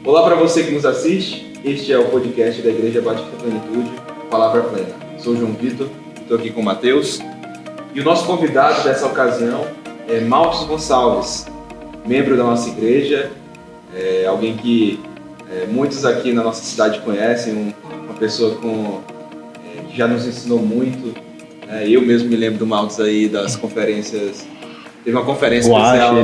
Olá para você que nos assiste, este é o podcast da Igreja Batista Plenitude, Palavra Plena. Sou o João Vitor, estou aqui com o Matheus, e o nosso convidado dessa ocasião é Maltos Gonçalves, membro da nossa igreja, alguém que muitos aqui na nossa cidade conhecem, uma pessoa que já nos ensinou muito. Eu mesmo me lembro do Maltos aí das conferências, teve uma conferência especial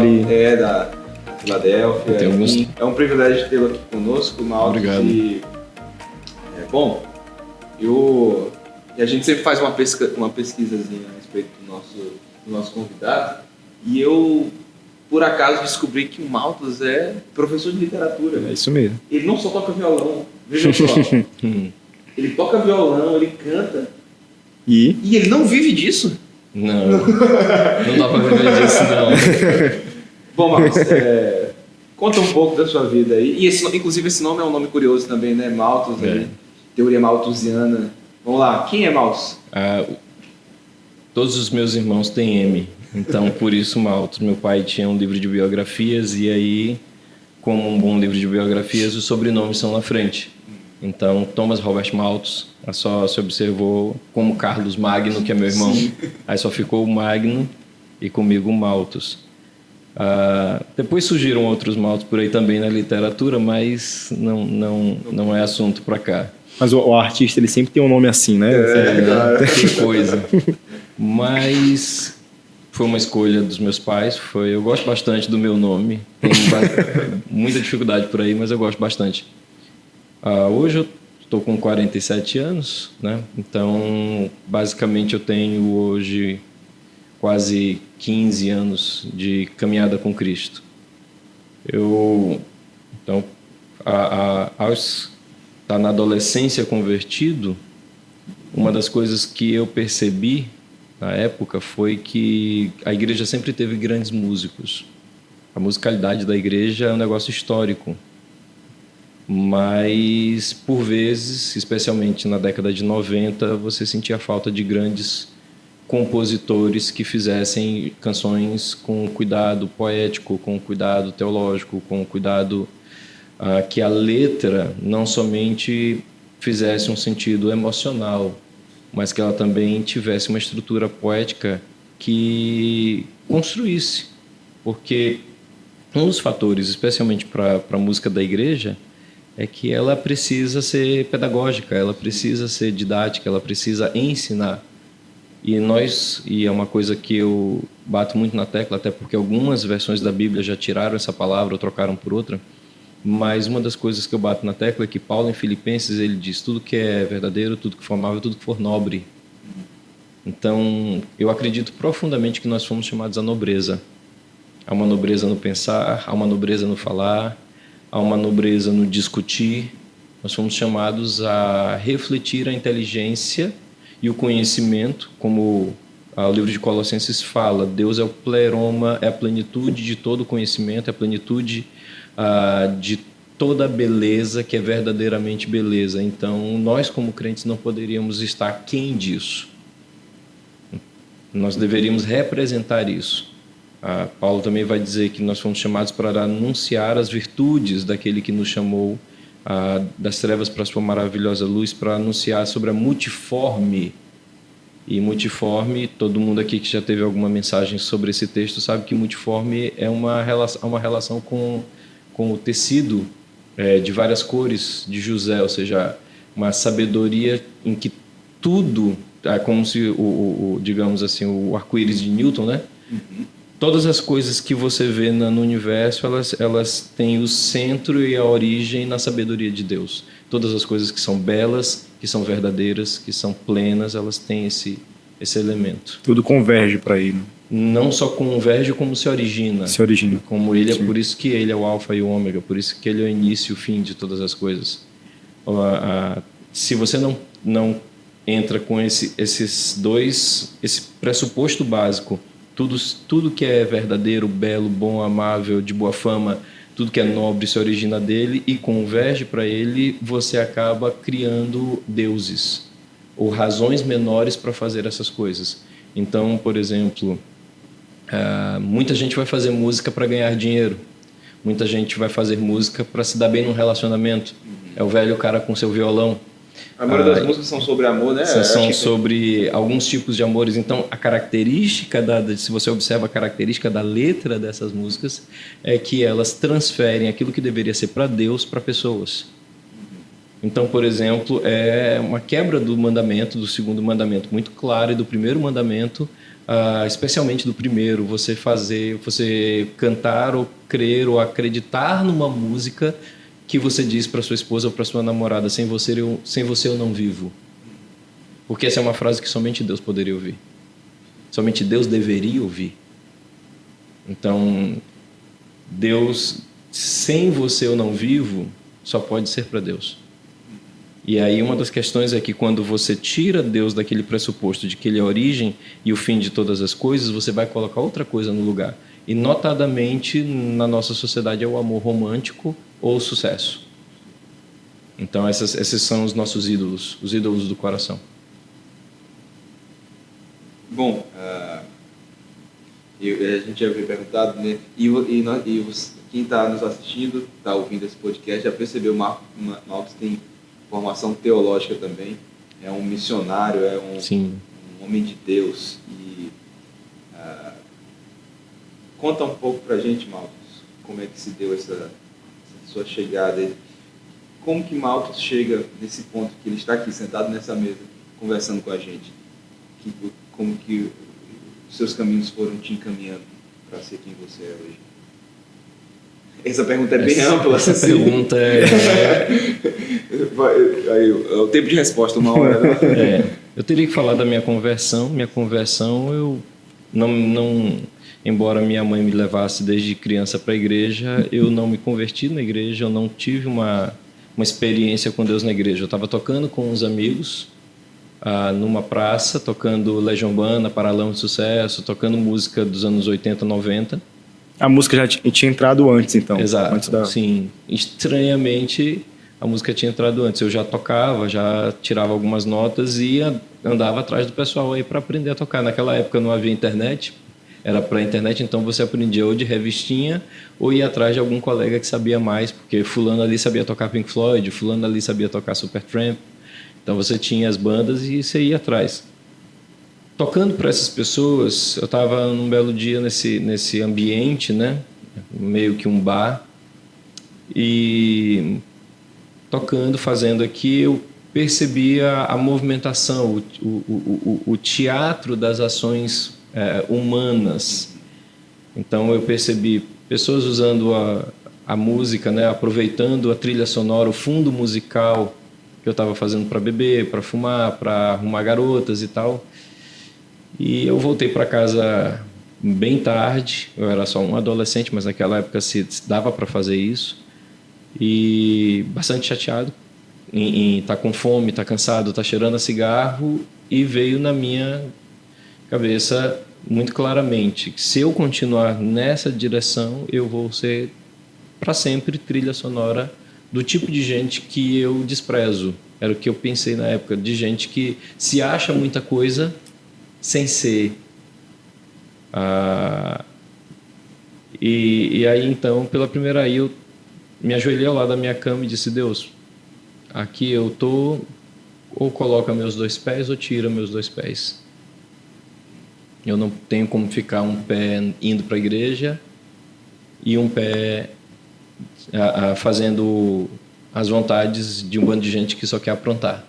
da Filadélfia. É um privilégio tê-lo aqui conosco, Maltos. Obrigado. E a gente sempre faz uma pesquisazinha a respeito do nosso convidado, e eu, por acaso, descobri que o Maltos é professor de literatura. É isso mesmo. Ele não só toca violão, veja só. Ele toca violão, ele canta. E ele não vive disso? Não dá pra viver disso, não. Bom, Maltos, conta um pouco da sua vida aí. E inclusive esse nome é um nome curioso também, né? Maltos, né? Teoria malthusiana. Vamos lá, quem é Maltos? Todos os meus irmãos têm M, então por isso Maltos. Meu pai tinha um livro de biografias e aí, como um bom livro de biografias, os sobrenomes são na frente. Então, Thomas Robert Malthus, só se observou como Carlos Magno, que é meu irmão. Sim. Aí só ficou o Magno e comigo o Malthus. Depois surgiram outros Malthus por aí também na literatura, mas não é assunto para cá. Mas o artista, ele sempre tem um nome assim, né? Que coisa. Mas foi uma escolha dos meus pais. Eu gosto bastante do meu nome. Tenho muita dificuldade por aí, mas eu gosto bastante. Hoje eu estou com 47 anos, né? Então, basicamente, eu tenho hoje quase 15 anos de caminhada com Cristo. Tá na adolescência convertido, uma das coisas que eu percebi na época foi que a igreja sempre teve grandes músicos. A musicalidade da igreja é um negócio histórico. Mas, por vezes, especialmente na década de 90, você sentia falta de grandes compositores que fizessem canções com cuidado poético, com cuidado teológico, com cuidado que a letra não somente fizesse um sentido emocional, mas que ela também tivesse uma estrutura poética que construísse. Porque um dos fatores, especialmente para a música da igreja, é que ela precisa ser pedagógica, ela precisa ser didática, ela precisa ensinar. E é uma coisa que eu bato muito na tecla, até porque algumas versões da Bíblia já tiraram essa palavra ou trocaram por outra, mas uma das coisas que eu bato na tecla é que Paulo, em Filipenses, ele diz: tudo que é verdadeiro, tudo que for amável, tudo que for nobre. Então, eu acredito profundamente que nós fomos chamados à nobreza. Há uma nobreza no pensar, há uma nobreza no falar, há uma nobreza no discutir. Nós fomos chamados a refletir a inteligência e o conhecimento, como o livro de Colossenses fala. Deus é o pleroma, é a plenitude de todo conhecimento, é a plenitude de toda beleza que é verdadeiramente beleza. Então, nós como crentes não poderíamos estar aquém disso. Nós deveríamos representar isso. Paulo também vai dizer que nós fomos chamados para anunciar as virtudes daquele que nos chamou das trevas para a sua maravilhosa luz, para anunciar sobre a multiforme. E multiforme, todo mundo aqui que já teve alguma mensagem sobre esse texto sabe que multiforme é uma relação com o tecido de várias cores de José, ou seja, uma sabedoria em que tudo é como se digamos assim, o arco-íris de Newton, né? Uhum. Todas as coisas que você vê no universo, elas têm o centro e a origem na sabedoria de Deus. Todas as coisas que são belas, que são verdadeiras, que são plenas, elas têm esse elemento. Tudo converge para ele. Não só converge, como se origina. Se origina. Como ele. Sim. É por isso que ele é o alfa e o ômega, por isso que ele é o início e o fim de todas as coisas. Se você não entra com esse pressuposto básico, tudo que é verdadeiro, belo, bom, amável, de boa fama, tudo que é nobre se origina dele e converge para ele, você acaba criando deuses ou razões menores para fazer essas coisas. Então, por exemplo, Muita gente vai fazer música para ganhar dinheiro. Muita gente vai fazer música para se dar bem num relacionamento. É o velho cara com seu violão. A maioria das músicas são sobre amor, né? São sobre alguns tipos de amores. Então, a característica, se você observa a característica da letra dessas músicas, é que elas transferem aquilo que deveria ser para Deus para pessoas. Então, por exemplo, é uma quebra do mandamento, do segundo mandamento, muito claro, e do primeiro mandamento, especialmente do primeiro, você cantar ou crer ou acreditar numa música que você diz para sua esposa ou para sua namorada: sem você eu não vivo. Porque essa é uma frase que somente Deus poderia ouvir. Somente Deus deveria ouvir. Então, Deus, sem você eu não vivo, só pode ser para Deus. E aí uma das questões é que quando você tira Deus daquele pressuposto de que Ele é a origem e o fim de todas as coisas, você vai colocar outra coisa no lugar. E notadamente na nossa sociedade é o amor romântico ou o sucesso. Então esses são os nossos ídolos, os ídolos do coração. Bom, a gente já havia perguntado, né? Quem está nos assistindo, está ouvindo esse podcast, já percebeu, Marcos tem formação teológica também, é um missionário, é um homem de Deus. E conta um pouco pra gente, Marcos, como é que se deu essa sua chegada. Como que Marcos chega nesse ponto que ele está aqui sentado nessa mesa conversando com a gente? Como que os seus caminhos foram te encaminhando para ser quem você é hoje? Essa pergunta é bem ampla. Essa pergunta é o tempo de resposta, uma hora. Né? Eu teria que falar da minha conversão. Minha conversão, eu não, embora minha mãe me levasse desde criança para a igreja, eu não me converti na igreja, eu não tive uma experiência com Deus na igreja. Eu estava tocando com uns amigos numa praça, tocando Legião Urbana, Paralama de Sucesso, tocando música dos anos 80, 90. A música já tinha entrado antes, então? Exato, antes sim. Estranhamente, a música tinha entrado antes. Eu já tocava, já tirava algumas notas e andava atrás do pessoal aí para aprender a tocar. Naquela época não havia internet, era para internet, então você aprendia ou de revistinha ou ia atrás de algum colega que sabia mais, porque fulano ali sabia tocar Pink Floyd, fulano ali sabia tocar Supertramp. Então você tinha as bandas e você ia atrás. Tocando para essas pessoas, eu estava num belo dia nesse ambiente, né? Meio que um bar, e tocando, fazendo aqui, eu percebi a movimentação, o teatro das ações humanas. Então eu percebi pessoas usando a música, né? Aproveitando a trilha sonora, o fundo musical que eu estava fazendo para beber, para fumar, para arrumar garotas e tal. E eu voltei para casa bem tarde, eu era só um adolescente, mas naquela época se dava para fazer isso, e bastante chateado em estar com fome, estar cansado, estar cheirando a cigarro, e veio na minha cabeça muito claramente que se eu continuar nessa direção, eu vou ser para sempre trilha sonora do tipo de gente que eu desprezo. Era o que eu pensei na época, de gente que se acha muita coisa sem ser. E aí então, pela primeira aí, eu me ajoelhei ao lado da minha cama e disse: Deus, aqui eu tô, ou coloca meus dois pés ou tira meus dois pés. Eu não tenho como ficar um pé indo para a igreja e um pé fazendo as vontades de um bando de gente que só quer aprontar.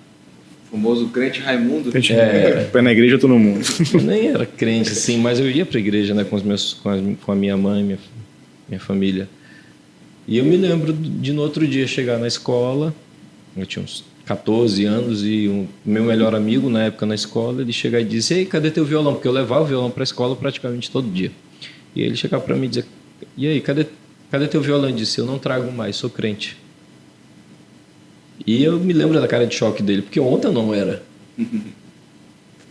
O famoso crente Raimundo. Pé na igreja, eu tô no mundo. Eu nem era crente assim, mas eu ia para a igreja, né, com a minha mãe, minha família. E eu me lembro de no outro dia chegar na escola, eu tinha uns 14 anos, e o meu melhor amigo na época na escola, ele chegar e disse: ei, cadê teu violão? Porque eu levava o violão para a escola praticamente todo dia. E ele chegava para mim e dizia: e aí, cadê teu violão? Eu disse: eu não trago mais, sou crente. E eu me lembro da cara de choque dele, porque ontem eu não era.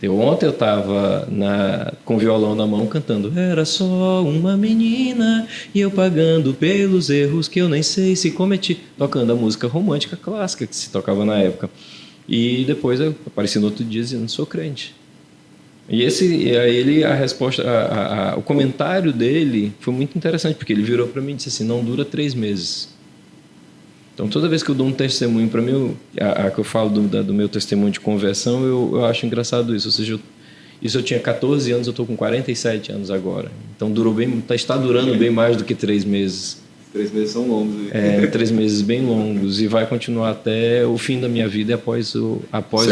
Ontem eu estava com o violão na mão cantando: era só uma menina e eu pagando pelos erros que eu nem sei se cometi, tocando a música romântica clássica que se tocava na época. E depois eu apareci no outro dia dizendo: sou crente. E aí ele, a resposta, o comentário dele foi muito interessante, porque ele virou para mim e disse assim: não dura 3 meses. Então, toda vez que eu dou um testemunho para mim, que eu falo do meu testemunho de conversão, eu acho engraçado isso. Ou seja, isso eu tinha 14 anos, eu estou com 47 anos agora. Então, está durando bem mais do que 3 meses. 3 meses são longos. 3 meses bem longos, e vai continuar até o fim da minha vida e após o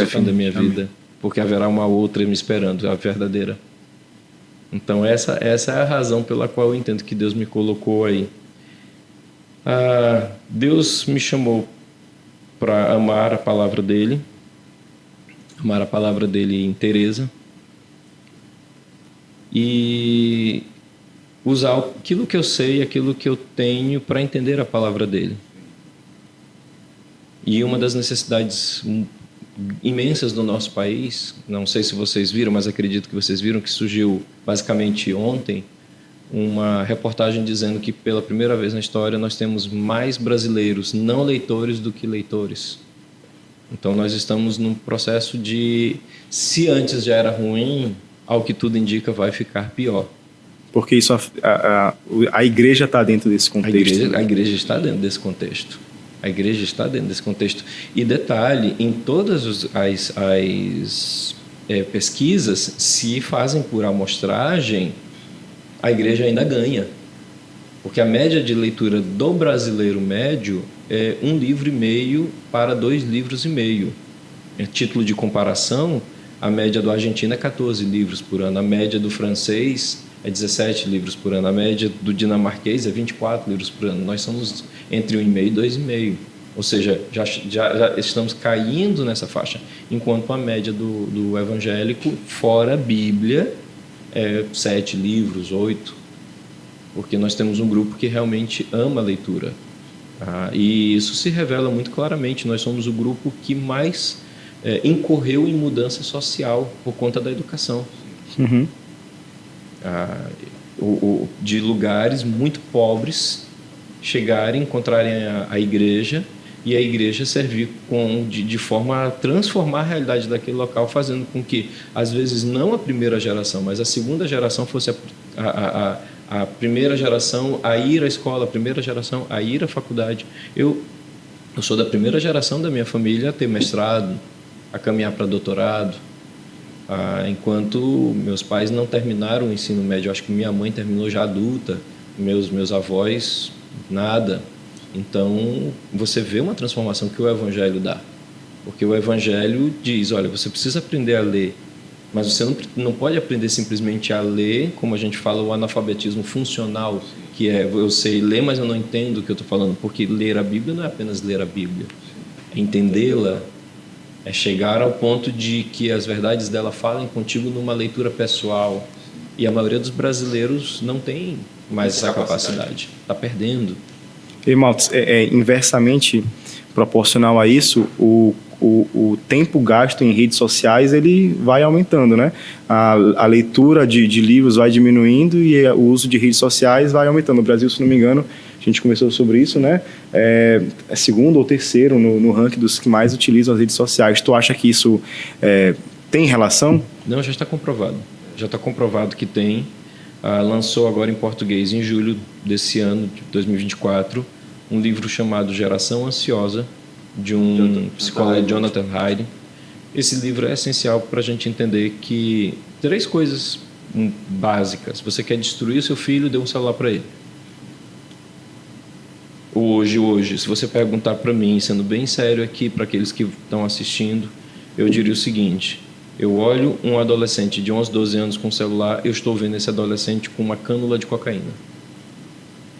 fim da minha vida. Porque haverá uma outra me esperando, a verdadeira. Então, essa é a razão pela qual eu entendo que Deus me colocou aí. Deus me chamou para amar a palavra dele em Teresa, e usar aquilo que eu sei, aquilo que eu tenho para entender a palavra dele. E uma das necessidades imensas do nosso país, não sei se vocês viram, mas acredito que vocês viram, que surgiu basicamente ontem, uma reportagem dizendo que pela primeira vez na história nós temos mais brasileiros não leitores do que leitores. Então nós estamos num processo de, se antes já era ruim, ao que tudo indica vai ficar pior. Porque isso a igreja está dentro desse contexto. A igreja está dentro desse contexto. A igreja está dentro desse contexto. E detalhe, em todas as pesquisas, se fazem por amostragem, a igreja ainda ganha. Porque a média de leitura do brasileiro médio é 1,5 livro para 2,5 livros. Em título de comparação, a média do argentino é 14 livros por ano, a média do francês é 17 livros por ano, a média do dinamarquês é 24 livros por ano. Nós somos entre 1,5 e 2,5. Ou seja, já estamos caindo nessa faixa, enquanto a média do evangélico, fora a Bíblia, é 7 livros, 8, porque nós temos um grupo que realmente ama a leitura. E isso se revela muito claramente. Nós somos o grupo que mais incorreu em mudança social por conta da educação. Uhum. De lugares muito pobres chegarem, encontrarem a igreja, e a igreja servir de forma a transformar a realidade daquele local, fazendo com que, às vezes, não a primeira geração, mas a segunda geração fosse a primeira geração a ir à escola, a primeira geração a ir à faculdade. Eu sou da primeira geração da minha família a ter mestrado, a caminhar para doutorado, enquanto meus pais não terminaram o ensino médio. Eu acho que minha mãe terminou já adulta, meus avós, nada. Então, você vê uma transformação que o Evangelho dá. Porque o Evangelho diz, olha, você precisa aprender a ler, mas você não pode aprender simplesmente a ler, como a gente fala, o analfabetismo funcional, que é, eu sei ler, mas eu não entendo o que eu estou falando. Porque ler a Bíblia não é apenas ler a Bíblia, é entendê-la, é chegar ao ponto de que as verdades dela falem contigo numa leitura pessoal. E a maioria dos brasileiros não tem mais essa capacidade, está perdendo. E, Maltz, inversamente proporcional a isso, o tempo gasto em redes sociais ele vai aumentando, né? A leitura de livros vai diminuindo e o uso de redes sociais vai aumentando. No Brasil, se não me engano, a gente conversou sobre isso, né? É segundo ou terceiro no ranking dos que mais utilizam as redes sociais. Tu acha que isso tem relação? Não, já está comprovado. Já está comprovado que tem. Lançou agora em português, em julho desse ano, de 2024, um livro chamado Geração Ansiosa, de um psicólogo, Jonathan Haidt. Esse livro é essencial para a gente entender que 3 coisas básicas. Você quer destruir o seu filho, dê um celular para ele. Hoje, se você perguntar para mim, sendo bem sério aqui, para aqueles que estão assistindo, eu diria o seguinte: eu olho um adolescente de 11, 12 anos com celular, eu estou vendo esse adolescente com uma cânula de cocaína.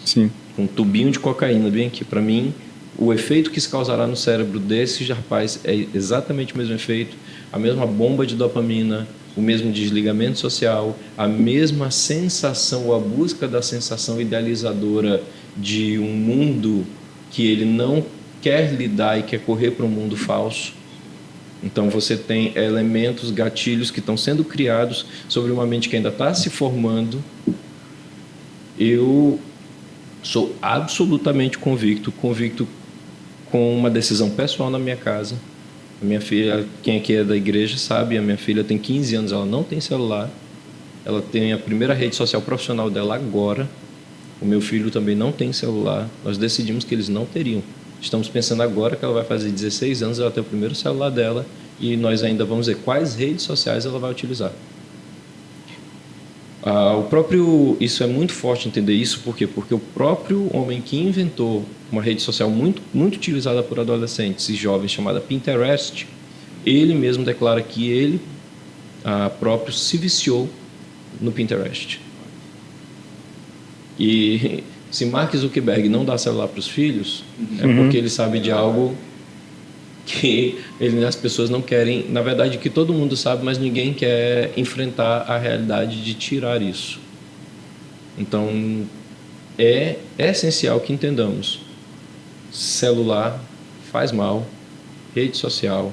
Sim. Um tubinho de cocaína bem aqui. Para mim, o efeito que isso causará no cérebro desse rapaz é exatamente o mesmo efeito, a mesma bomba de dopamina, o mesmo desligamento social, a mesma sensação, ou a busca da sensação idealizadora de um mundo que ele não quer lidar e quer correr para um mundo falso. Então você tem elementos, gatilhos que estão sendo criados sobre uma mente que ainda está se formando. Eu sou absolutamente convicto com uma decisão pessoal na minha casa, A minha filha, quem aqui é da igreja sabe, a minha filha tem 15 anos, ela não tem celular. Ela tem a primeira rede social profissional dela agora. O meu filho também não tem celular. Nós decidimos que eles não teriam. Estamos pensando agora que ela vai fazer 16 anos, ela tem o primeiro celular dela e nós ainda vamos ver quais redes sociais ela vai utilizar. Isso é muito forte entender isso, por quê? Porque o próprio homem que inventou uma rede social muito utilizada por adolescentes e jovens, chamada Pinterest, ele mesmo declara que ele próprio se viciou no Pinterest. E se Mark Zuckerberg não dá celular para os filhos, é porque ele sabe de algo que as pessoas não querem, na verdade, que todo mundo sabe, mas ninguém quer enfrentar a realidade de tirar isso. Então, é essencial que entendamos: celular faz mal, rede social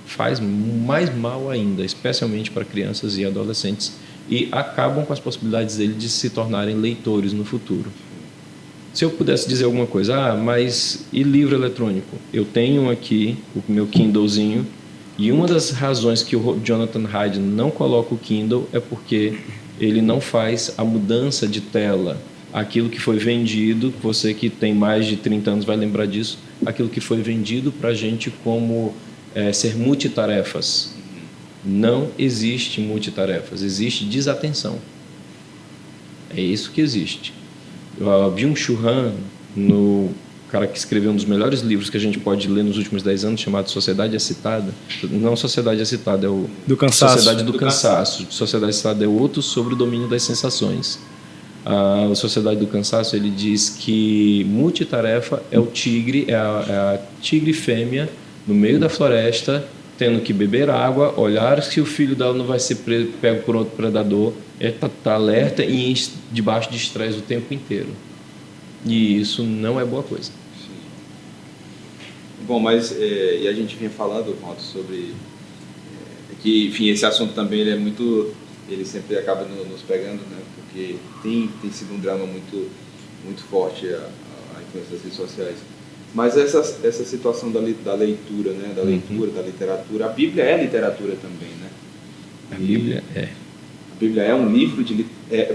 faz mais mal ainda, especialmente para crianças e adolescentes, e acabam com as possibilidades deles de se tornarem leitores no futuro. Se eu pudesse dizer alguma coisa, mas e livro eletrônico? Eu tenho aqui o meu Kindlezinho, e uma das razões que o Jonathan Haidt não coloca o Kindle é porque ele não faz a mudança de tela. Aquilo que foi vendido, você que tem mais de 30 anos vai lembrar disso, aquilo que foi vendido para a gente como ser multitarefas. Não existe multitarefas, existe desatenção. É isso que existe. Byung-Chul Han, no cara que escreveu um dos melhores livros que a gente pode ler nos últimos 10 anos, chamado Sociedade Excitada. Não Sociedade Excitada, é o do cansaço. Sociedade do Cansaço. Sociedade Excitada é outro sobre o domínio das sensações. A Sociedade do Cansaço, ele diz que multitarefa é o tigre, é a tigre fêmea no meio da floresta, tendo que beber água, olhar se o filho dela não vai ser pego por outro predador, tá alerta e debaixo de estresse o tempo inteiro. E isso não é boa coisa. Sim. Bom, mas e a gente vinha falando, Ronaldo, sobre que, enfim, esse assunto também ele sempre acaba nos pegando, né? Porque tem sido um drama muito forte a influência das redes sociais. Mas essa situação da leitura, né? Da leitura, da literatura, a Bíblia é literatura também, né? A Bíblia é. A Bíblia é um livro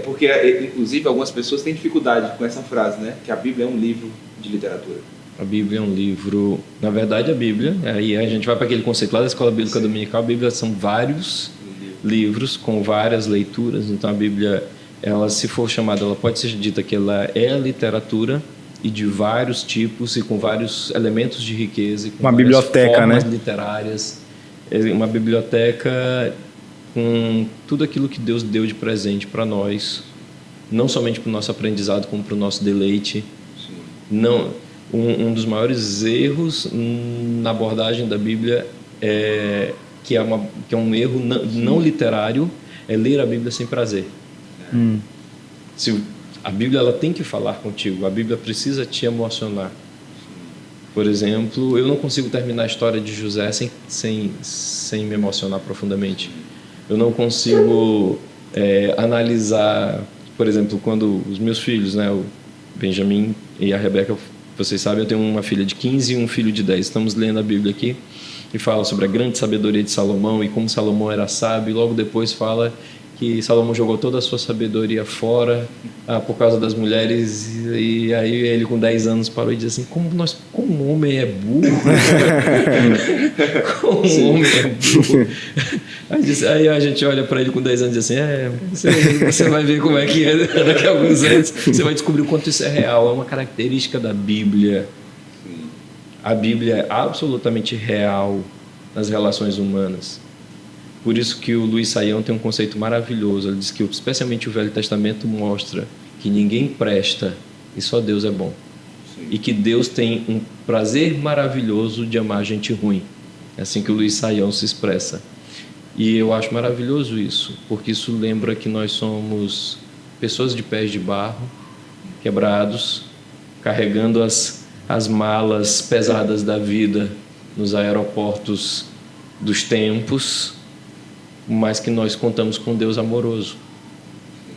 porque, inclusive, algumas pessoas têm dificuldade com essa frase, né? Que a Bíblia é um livro de literatura. A Bíblia é um livro... Na verdade, a Bíblia... Aí a gente vai para aquele conceito lá da Escola Bíblica Dominical. A Bíblia são vários livros com várias leituras. Então, a Bíblia, ela, se for chamada, ela pode ser dita que ela é literatura e de vários tipos e com vários elementos de riqueza. E com uma biblioteca, formas, né? Literárias. Uma biblioteca com tudo aquilo que Deus deu de presente para nós, não somente para o nosso aprendizado, como para o nosso deleite. Sim. Não, um dos maiores erros na abordagem da Bíblia que é um erro não literário, é ler a Bíblia sem prazer. Se a Bíblia, ela tem que falar contigo, a Bíblia precisa te emocionar. Por exemplo, eu não consigo terminar a história de José sem me emocionar profundamente. Eu não consigo analisar, por exemplo, quando os meus filhos, né, o Benjamin e a Rebeca, vocês sabem, eu tenho uma filha de 15 e um filho de 10. Estamos lendo a Bíblia aqui e fala sobre a grande sabedoria de Salomão e como Salomão era sábio. E logo depois fala que Salomão jogou toda a sua sabedoria fora por causa das mulheres, e aí ele com 10 anos parou e disse assim: como um homem é burro. Como um homem é burro. Aí a gente olha para ele com 10 anos e diz assim: você vai ver como é que é daqui a alguns anos, você vai descobrir o quanto isso é real. É uma característica da Bíblia. A Bíblia é absolutamente real nas relações humanas. Por isso que o Luiz Saião tem um conceito maravilhoso. Ele diz que especialmente o Velho Testamento mostra que ninguém presta e só Deus é bom. Sim. E que Deus tem um prazer maravilhoso de amar gente ruim. É assim que o Luiz Saião se expressa. E eu acho maravilhoso isso, porque isso lembra que nós somos pessoas de pés de barro, quebrados, carregando as malas pesadas da vida nos aeroportos dos tempos, mas que nós contamos com Deus amoroso,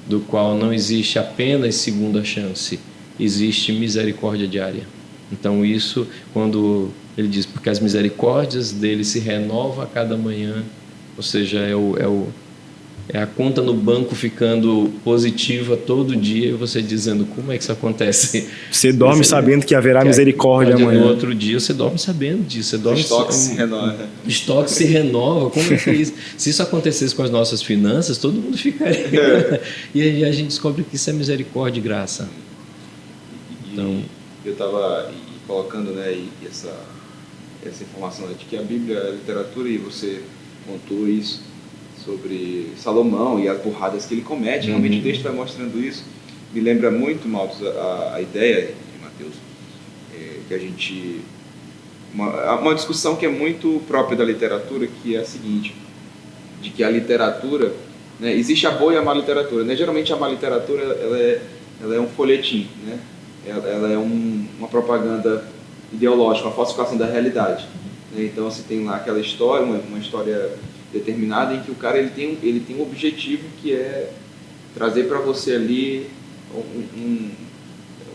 do qual não existe apenas segunda chance, existe misericórdia diária. Então isso, quando Ele diz, porque as misericórdias dele se renovam a cada manhã. Ou seja, é a conta no banco ficando positiva todo dia, e você dizendo, como é que isso acontece? Você dorme sabendo que haverá misericórdia amanhã. No outro dia, você dorme sabendo disso. Você dorme, o estoque se renova. Como é que é isso? Se isso acontecesse com as nossas finanças, todo mundo ficaria. E aí a gente descobre que isso é misericórdia e graça. Então, eu estava colocando, né, essa informação de que a Bíblia é literatura, e você contou isso sobre Salomão e as burradas que ele comete. Realmente o texto vai mostrando isso. Me lembra muito, Maltos, a ideia de Mateus, que a gente... Uma discussão que é muito própria da literatura, que é a seguinte, de que a literatura, né, existe a boa e a má literatura, né? Geralmente a má literatura ela é um folhetim, né? Ela é uma propaganda ideológica, uma falsificação da realidade, né? Então você tem lá aquela história, uma história determinada, em que o cara ele tem um objetivo, que é trazer para você ali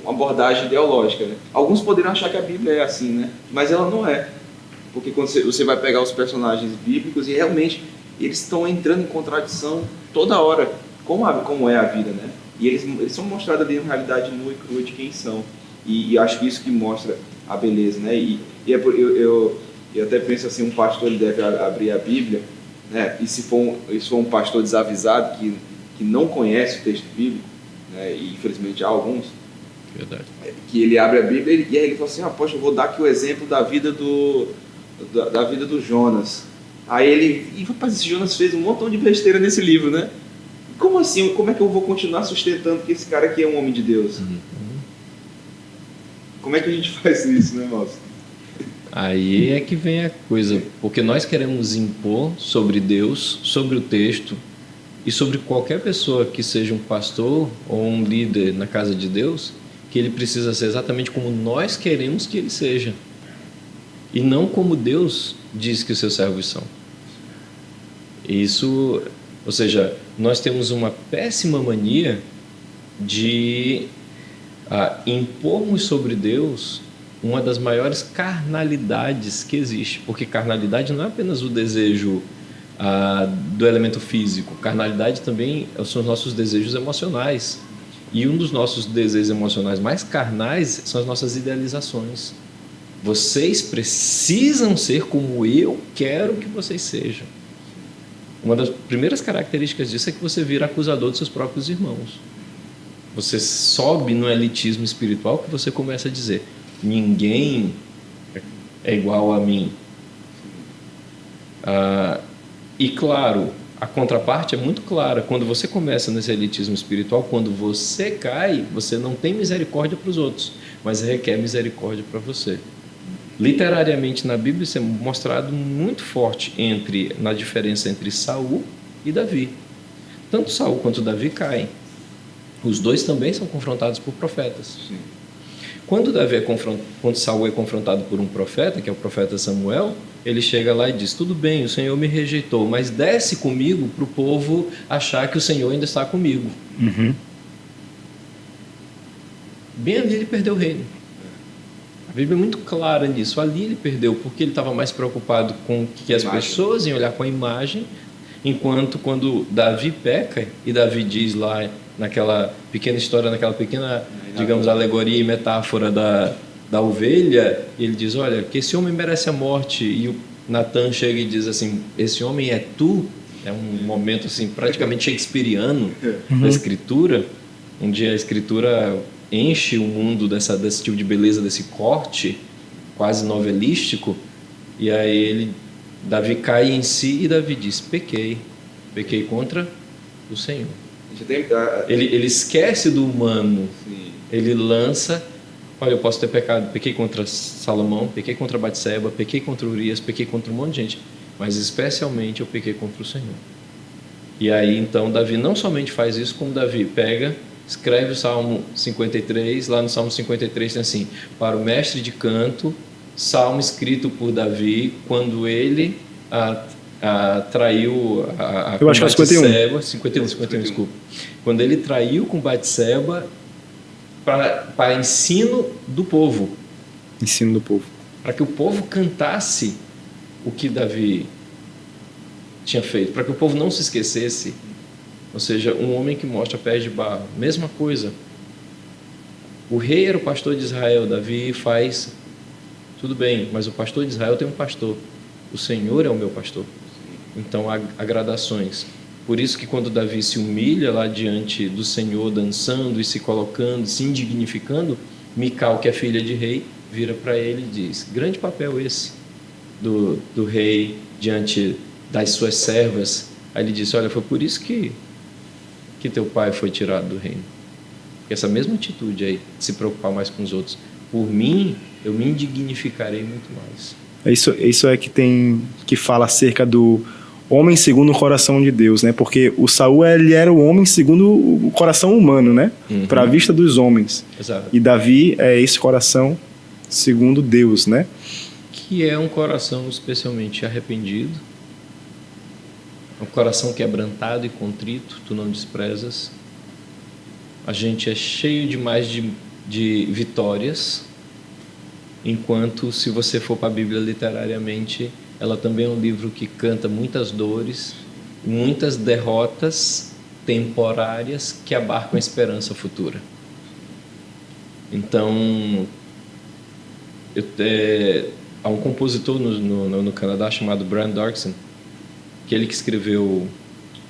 uma abordagem ideológica, né? Alguns poderiam achar que a Bíblia é assim, né? Mas ela não é, porque quando você vai pegar os personagens bíblicos, e realmente eles estão entrando em contradição toda hora, como é a vida, né? E eles são mostrados ali uma realidade nua e crua de quem são, e acho que isso que mostra a beleza, né? Eu até penso assim, um pastor ele deve abrir a Bíblia, né? E se for um pastor desavisado que não conhece o texto bíblico, né? E infelizmente há alguns, verdade, que ele abre a Bíblia e aí ele fala assim, poxa, eu vou dar aqui o exemplo da vida do Jonas. Aí ele, rapaz, esse Jonas fez um montão de besteira nesse livro, né? Como assim? Como é que eu vou continuar sustentando que esse cara aqui é um homem de Deus? Como é que a gente faz isso, né, Márcio? Aí é que vem a coisa, porque nós queremos impor sobre Deus, sobre o texto e sobre qualquer pessoa que seja um pastor ou um líder na casa de Deus, que ele precisa ser exatamente como nós queremos que ele seja, e não como Deus diz que os seus servos são. Isso, ou seja, nós temos uma péssima mania de impormos sobre Deus uma das maiores carnalidades que existe, porque carnalidade não é apenas o desejo do elemento físico, carnalidade também são os nossos desejos emocionais, e um dos nossos desejos emocionais mais carnais são as nossas idealizações. Vocês precisam ser como eu quero que vocês sejam. Uma das primeiras características disso é que você vira acusador dos seus próprios irmãos. Você sobe no elitismo espiritual, que você começa a dizer, ninguém é igual a mim. E claro, a contraparte é muito clara. Quando você começa nesse elitismo espiritual, quando você cai, você não tem misericórdia para os outros, mas requer misericórdia para você. Literariamente na Bíblia isso é mostrado muito forte na diferença entre Saul e Davi. Tanto Saul quanto Davi caem. Os dois também são confrontados por profetas. Sim. Quando Saul é confrontado por um profeta, que é o profeta Samuel, ele chega lá e diz, tudo bem, o Senhor me rejeitou, mas desce comigo para o povo achar que o Senhor ainda está comigo. Bem ali ele perdeu o reino. A Bíblia é muito clara nisso. Ali ele perdeu, porque ele estava mais preocupado com o que as pessoas iam olhar com a imagem, enquanto quando Davi peca, e Davi diz lá naquela pequena história, naquela pequena, digamos, alegoria e metáfora da ovelha, ele diz, olha, que esse homem merece a morte, e o Natan chega e diz assim, esse homem é tu? É um momento assim, praticamente shakespeariano da Escritura, onde a Escritura enche o mundo desse tipo de beleza, desse corte quase novelístico, e aí Davi cai em si e Davi diz, pequei contra o Senhor. Ele esquece do humano. Sim. Ele lança, olha, eu posso ter pecado, pequei contra Salomão, pequei contra Batseba, pequei contra Urias, pequei contra um monte de gente, mas especialmente eu pequei contra o Senhor. E aí então Davi não somente faz isso, como Davi escreve o Salmo 53, lá no Salmo 53 tem assim, para o mestre de canto, salmo escrito por Davi, quando ele traiu eu acho que é 51, desculpa. Quando ele traiu com Batseba para ensino do povo. Ensino do povo. para que o povo cantasse o que Davi tinha feito, para que o povo não se esquecesse. Ou seja, um homem que mostra pés de barro. Mesma coisa. O rei era o pastor de Israel, Davi faz tudo bem, mas o pastor de Israel tem um pastor. O Senhor é o meu pastor. Então há gradações. Por isso que quando Davi se humilha lá diante do Senhor, dançando e se colocando, se indignificando, Mical, que é filha de rei, vira para ele e diz: grande papel esse do rei diante das suas servas. Aí ele disse: olha, foi por isso que teu pai foi tirado do reino. Porque essa mesma atitude aí, de se preocupar mais com os outros, por mim, eu me indignificarei muito mais. Isso é que fala acerca do homem segundo o coração de Deus, né? Porque o Saul, ele era o homem segundo o coração humano, né? Para a vista dos homens. Exato. E Davi é esse coração segundo Deus, né? Que é um coração especialmente arrependido, um coração quebrantado e contrito, tu não desprezas. A gente é cheio demais de vitórias, enquanto, se você for para a Bíblia literariamente, ela também é um livro que canta muitas dores, muitas derrotas temporárias que abarcam a esperança futura. Então, há um compositor no Canadá chamado Brian Doerksen, aquele que escreveu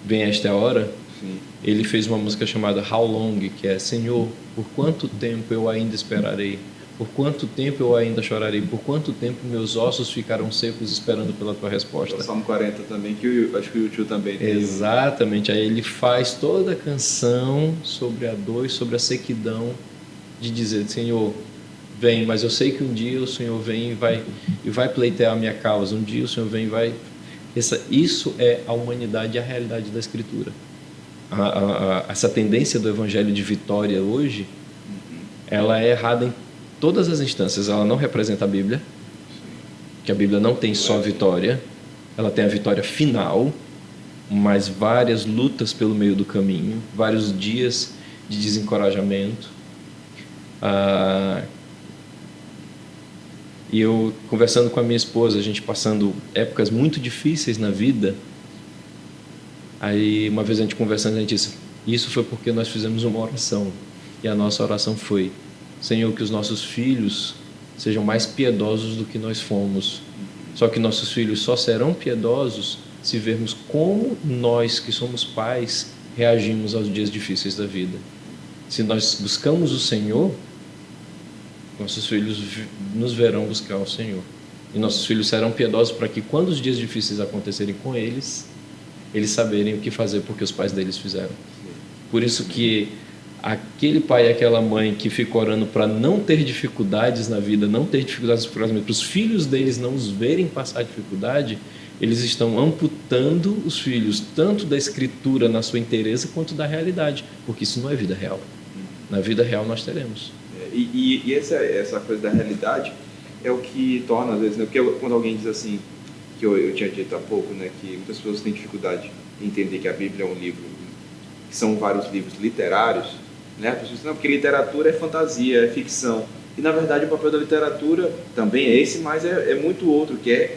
Vem Esta é a Hora. Sim. Ele fez uma música chamada How Long, que é: Senhor, por quanto tempo eu ainda esperarei? Por quanto tempo eu ainda chorarei? Por quanto tempo meus ossos ficarão secos esperando pela tua resposta? O Salmo 40 também, que acho que o YouTube também tem. Exatamente. Aí ele faz toda a canção sobre a dor e sobre a sequidão, de dizer: Senhor, vem, mas eu sei que um dia o Senhor vem e vai pleitear a minha causa. Um dia o Senhor vem e vai... Isso é a humanidade e a realidade da Escritura. Essa tendência do evangelho de vitória hoje, ela é errada em todas as instâncias. Ela não representa a Bíblia, que a Bíblia não tem só vitória, ela tem a vitória final, mas várias lutas pelo meio do caminho, vários dias de desencorajamento. E eu, conversando com a minha esposa, a gente passando épocas muito difíceis na vida, aí uma vez a gente conversando, a gente disse: isso foi porque nós fizemos uma oração, e a nossa oração foi: Senhor, que os nossos filhos sejam mais piedosos do que nós fomos. Só que nossos filhos só serão piedosos se vermos como nós, que somos pais, reagimos aos dias difíceis da vida. Se nós buscamos o Senhor, nossos filhos nos verão buscar o Senhor. E nossos filhos serão piedosos para que, quando os dias difíceis acontecerem com eles, eles saberem o que fazer porque os pais deles fizeram. Por isso que aquele pai e aquela mãe que fica orando para não ter dificuldades na vida, não ter dificuldades para os filhos deles não os verem passar dificuldade, eles estão amputando os filhos tanto da Escritura na sua inteireza quanto da realidade, porque isso não é vida real. Na vida real nós teremos. E essa coisa da realidade é o que torna, às vezes, né? Porque quando alguém diz assim, que eu tinha dito há pouco, né, que muitas pessoas têm dificuldade em entender que a Bíblia é um livro, que são vários livros literários, né? As pessoas dizem: não, porque literatura é fantasia, é ficção. E, na verdade, o papel da literatura também é esse, mas é muito outro, que é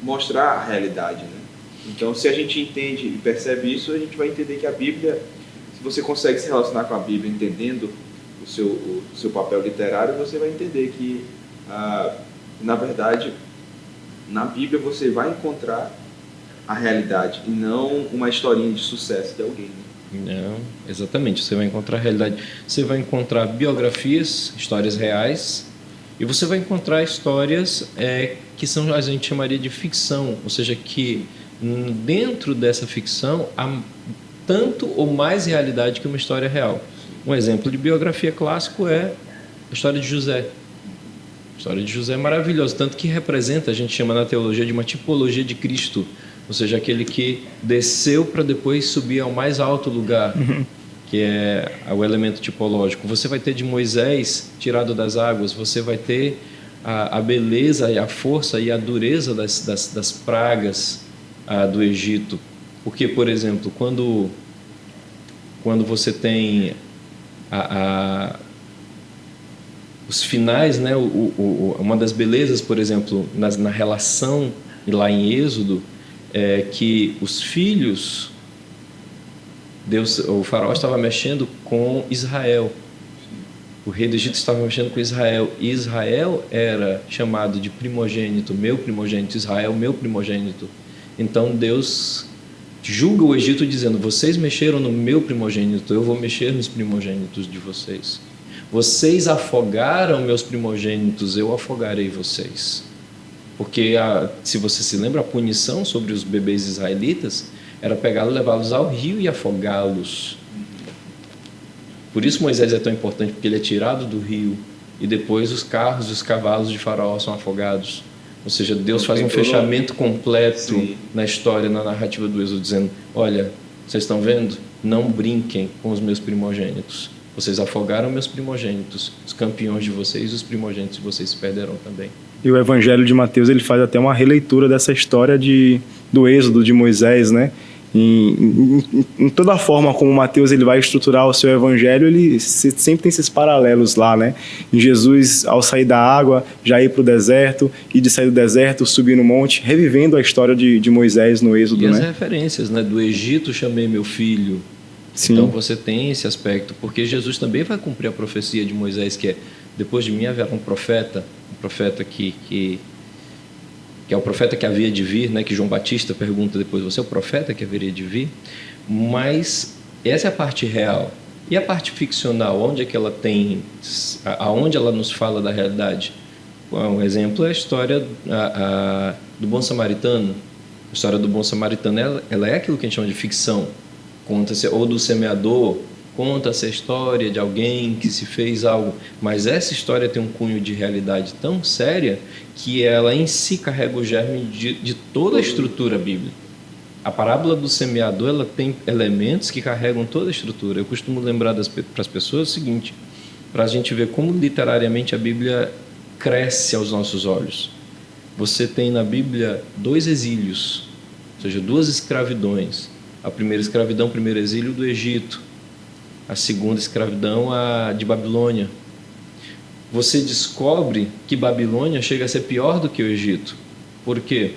mostrar a realidade, né? Então, se a gente entende e percebe isso, a gente vai entender que a Bíblia, se você consegue se relacionar com a Bíblia entendendo o seu papel literário, você vai entender que, na verdade, na Bíblia você vai encontrar a realidade e não uma historinha de sucesso de alguém, né? Não, exatamente. Você vai encontrar a realidade. Você vai encontrar biografias, histórias reais, e você vai encontrar histórias que são, a gente chamaria de ficção, ou seja, que dentro dessa ficção há tanto ou mais realidade que uma história real. Um exemplo de biografia clássico é a história de José. A história de José é maravilhosa, tanto que representa, a gente chama na teologia de uma tipologia de Cristo, ou seja, aquele que desceu para depois subir ao mais alto lugar, que é o elemento tipológico. Você vai ter de Moisés tirado das águas, você vai ter a beleza e a força e a dureza das pragas do Egito. Porque, por exemplo, quando os finais, né? Uma das belezas, por exemplo, na relação lá em Êxodo, é que os filhos, o faraó estava mexendo com Israel. O rei do Egito estava mexendo com Israel. E Israel era chamado de primogênito, meu primogênito, Israel, meu primogênito. Então Deus julga o Egito dizendo: vocês mexeram no meu primogênito, eu vou mexer nos primogênitos de vocês. Vocês afogaram meus primogênitos, eu afogarei vocês. Porque, se você se lembra, a punição sobre os bebês israelitas era pegá-los, levá-los ao rio e afogá-los. Por isso Moisés é tão importante, porque ele é tirado do rio e depois os carros e os cavalos de Faraó são afogados. Ou seja, Deus faz um fechamento completo na história, na narrativa do Êxodo, dizendo: olha, vocês estão vendo? Não brinquem com os meus primogênitos. Vocês afogaram meus primogênitos, os campeões de vocês, os primogênitos de vocês se perderão também. E o Evangelho de Mateus, ele faz até uma releitura dessa história do Êxodo de Moisés, né? Em toda a forma como Mateus ele vai estruturar o seu evangelho, ele sempre tem esses paralelos lá, né? Em Jesus, ao sair da água, já ir para o deserto, e de sair do deserto, subir no monte, revivendo a história de Moisés no Êxodo, e né? as referências, né? Do Egito chamei meu filho. Sim. Então você tem esse aspecto, porque Jesus também vai cumprir a profecia de Moisés, que é: depois de mim haverá um profeta que é o profeta que havia de vir, né? Que João Batista pergunta depois: você é o profeta que haveria de vir? Mas essa é a parte real. E a parte ficcional, onde é que ela tem, aonde ela nos fala da realidade? Um exemplo é a história do bom samaritano. A história do bom samaritano, ela é aquilo que a gente chama de ficção. Conta-se, ou do semeador, conta-se a história de alguém que se fez algo, mas essa história tem um cunho de realidade tão séria que ela em si carrega o germe de toda a estrutura bíblica. A parábola do semeador, ela tem elementos que carregam toda a estrutura. Eu costumo lembrar para as pessoas o seguinte, para a gente ver como literariamente a Bíblia cresce aos nossos olhos. Você tem na Bíblia 2 exílios, ou seja, 2 escravidões. A primeira escravidão, o primeiro exílio do Egito. A segunda escravidão, a de Babilônia. Você descobre que Babilônia chega a ser pior do que o Egito. Por quê?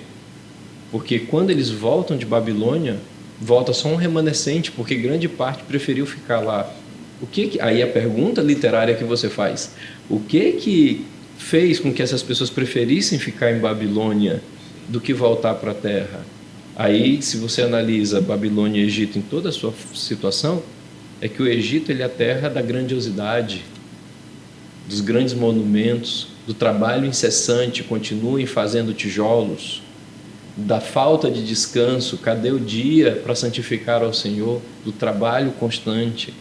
Porque quando eles voltam de Babilônia, volta só um remanescente, porque grande parte preferiu ficar lá. Aí a pergunta literária que você faz: o que fez com que essas pessoas preferissem ficar em Babilônia do que voltar para a terra? Aí, se você analisa Babilônia e Egito em toda a sua situação, é que o Egito ele é a terra da grandiosidade, dos grandes monumentos, do trabalho incessante, continuem fazendo tijolos, da falta de descanso, cadê o dia para santificar ao Senhor, do trabalho constante.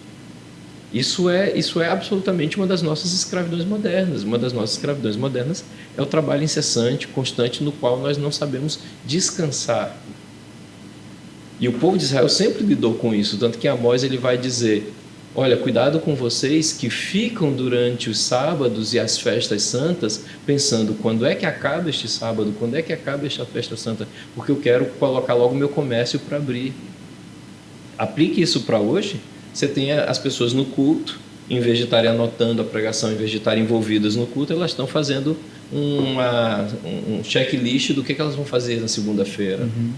Isso é absolutamente uma das nossas escravidões modernas. Uma das nossas escravidões modernas é o trabalho incessante, constante, no qual nós não sabemos descansar. E o povo de Israel sempre lidou com isso, tanto que Amós ele vai dizer: olha, cuidado com vocês que ficam durante os sábados e as festas santas, pensando: quando é que acaba este sábado, quando é que acaba esta festa santa, porque eu quero colocar logo o meu comércio para abrir. Aplique isso para hoje. Você tem as pessoas no culto, em vez de estarem anotando a pregação, em vez de estarem envolvidas no culto, elas estão fazendo um checklist do que elas vão fazer na segunda-feira. Uhum.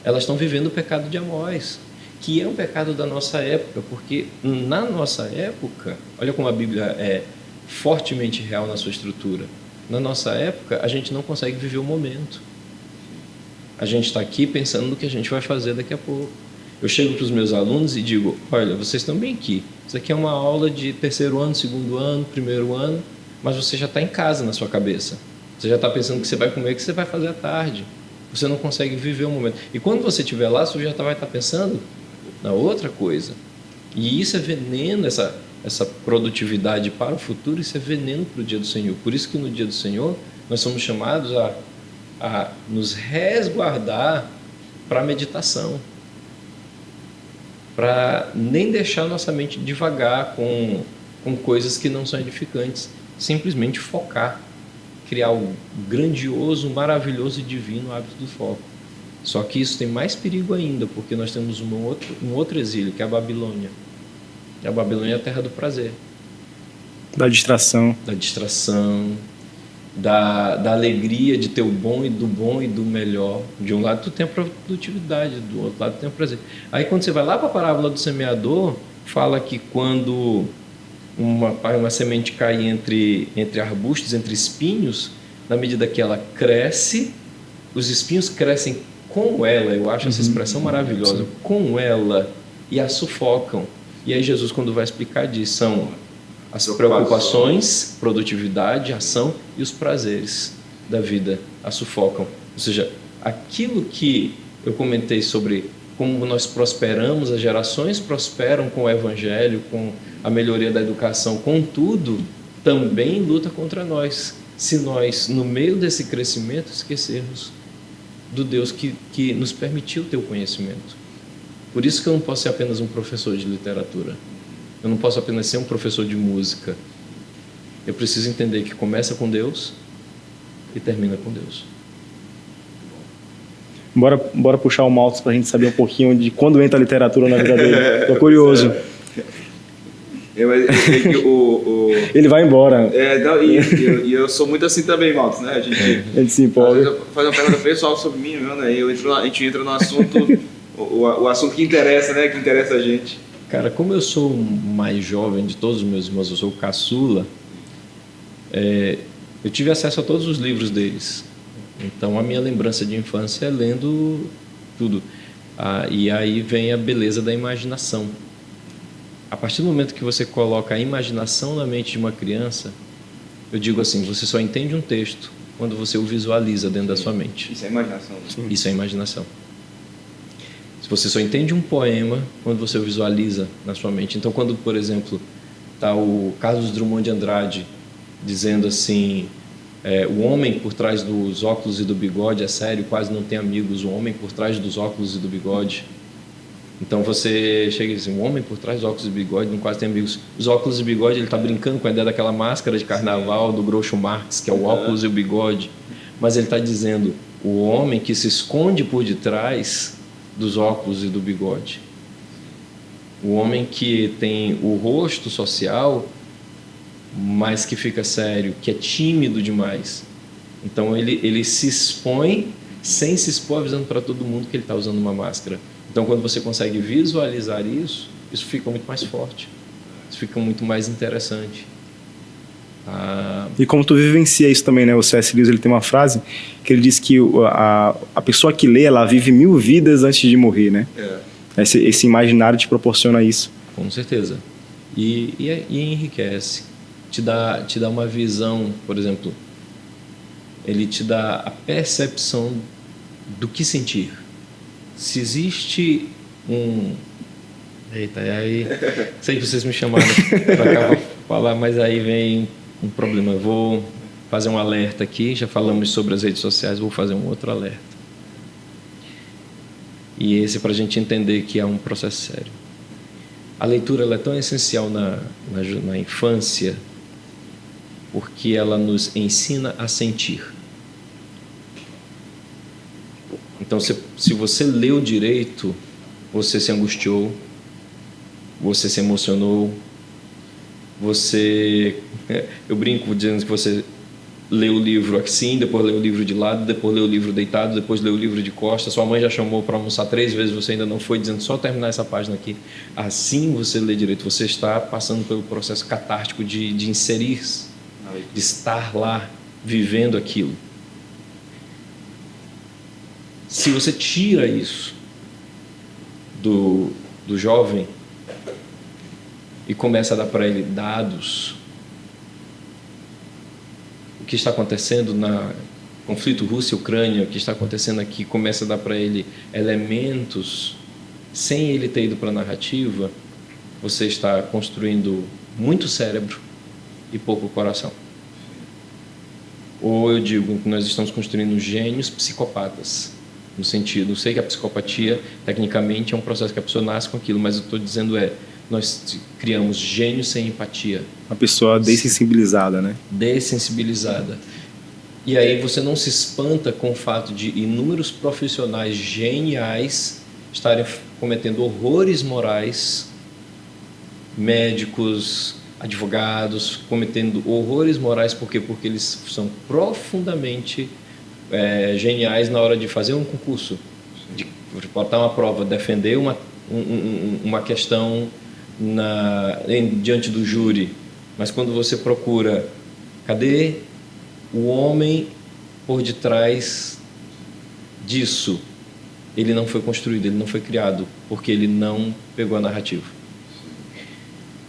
Elas estão vivendo o pecado de Amós, que é um pecado da nossa época, porque na nossa época, olha como a Bíblia é fortemente real na sua estrutura. Na nossa época, a gente não consegue viver o momento. A gente está aqui pensando no que a gente vai fazer daqui a pouco. Eu chego para os meus alunos e digo: olha, vocês estão bem aqui. Isso aqui é uma aula de 3º ano, 2º ano, 1º ano, mas você já está em casa na sua cabeça. Você já está pensando o que você vai comer, o que você vai fazer à tarde. Você não consegue viver o momento. E quando você estiver lá, você já vai estar pensando na outra coisa. E isso é veneno, essa produtividade para o futuro, isso é veneno para o dia do Senhor. Por isso que no dia do Senhor, nós somos chamados a nos resguardar para a meditação. Para nem deixar nossa mente divagar com coisas que não são edificantes. Simplesmente focar. Criar o grandioso, maravilhoso e divino hábito do foco. Só que isso tem mais perigo ainda, porque nós temos um outro exílio, que é a Babilônia. E a Babilônia é a terra do prazer. Da distração. Da distração, da alegria de ter o bom e do melhor. De um lado tu tem a produtividade, do outro lado tu tem o prazer. Aí quando você vai lá para a parábola do semeador, fala que quando uma semente cai entre arbustos, entre espinhos, na medida que ela cresce, os espinhos crescem com ela. Eu acho essa expressão maravilhosa. Sim. Com ela, e a sufocam. E aí Jesus, quando vai explicar, diz, são as preocupações, produtividade, ação e os prazeres da vida a sufocam. Ou seja, aquilo que eu comentei sobre como nós prosperamos, as gerações prosperam com o Evangelho, com a melhoria da educação, contudo, também luta contra nós, se nós, no meio desse crescimento, esquecermos do Deus que nos permitiu ter o conhecimento. Por isso que eu não posso ser apenas um professor de literatura. Eu não posso apenas ser um professor de música. Eu preciso entender que começa com Deus e termina com Deus. Bora puxar o Maltos para a gente saber um pouquinho de quando entra a literatura na vida dele. Estou curioso. Ele vai embora. E eu sou muito assim também, Maltos, né? A gente se empolga. Faz uma pergunta pessoal sobre mim, né? A gente entra no assunto, o assunto que interessa, né? Que interessa a gente. Cara, como eu sou o mais jovem de todos os meus irmãos, eu sou o caçula, eu tive acesso a todos os livros deles. Então, a minha lembrança de infância é lendo tudo. E aí vem a beleza da imaginação. A partir do momento que você coloca a imaginação na mente de uma criança, eu digo assim, você só entende um texto quando você o visualiza dentro da sua mente. Isso é imaginação. Sim. Isso é imaginação. Você só entende um poema quando você o visualiza na sua mente. Então, quando, por exemplo, está o Carlos Drummond de Andrade dizendo assim, o homem por trás dos óculos e do bigode é sério, quase não tem amigos, o homem por trás dos óculos e do bigode. Então você chega e diz assim, o homem por trás dos óculos e do bigode não quase tem amigos. Os óculos e bigode, ele está brincando com a ideia daquela máscara de carnaval do Groucho Marx, que é o óculos e o bigode. Mas ele está dizendo, o homem que se esconde por detrás dos óculos e do bigode. O homem que tem o rosto social, mas que fica sério, que é tímido demais. Então ele se expõe sem se expor, avisando para todo mundo que ele está usando uma máscara. Então quando você consegue visualizar isso fica muito mais forte, isso fica muito mais interessante. E como tu vivencia isso também, né? O C.S. Lewis, ele tem uma frase que ele diz que a pessoa que lê, ela vive 1000 vidas antes de morrer, né? Esse imaginário te proporciona isso. Com certeza. E enriquece. Te dá uma visão, por exemplo, ele te dá a percepção do que sentir. Se existe Eita, aí sei que vocês me chamaram para cá para falar, mas aí vem um problema. Eu vou fazer um alerta aqui, já falamos sobre as redes sociais, vou fazer um outro alerta. E esse para a gente entender que é um processo sério. A leitura ela é tão essencial na infância, porque ela nos ensina a sentir. Então, se você leu direito, você se angustiou, você se emocionou, eu brinco dizendo que você leu o livro assim, depois leu o livro de lado, depois leu o livro deitado, depois leu o livro de costas, sua mãe já chamou para almoçar 3 vezes, você ainda não foi, dizendo só terminar essa página aqui. Assim você lê direito, você está passando pelo processo catártico de inserir-se, de estar lá, vivendo aquilo. Se você tira isso do jovem e começa a dar para ele dados, o que está acontecendo no conflito Rússia-Ucrânia, o que está acontecendo aqui, começa a dar para ele elementos, sem ele ter ido para a narrativa, você está construindo muito cérebro e pouco coração. Ou eu digo que nós estamos construindo gênios psicopatas, no sentido, eu sei que a psicopatia, tecnicamente, é um processo que a pessoa nasce com aquilo, mas eu estou dizendo nós criamos gênios sem empatia. Uma pessoa dessensibilizada, né? Dessensibilizada. E aí você não se espanta com o fato de inúmeros profissionais geniais estarem cometendo horrores morais, médicos, advogados cometendo horrores morais. Por quê? Porque eles são profundamente geniais na hora de fazer um concurso, de botar uma prova, defender uma questão diante do júri. Mas quando você procura, cadê o homem por detrás disso? Ele não foi construído, ele não foi criado, porque ele não pegou a narrativa.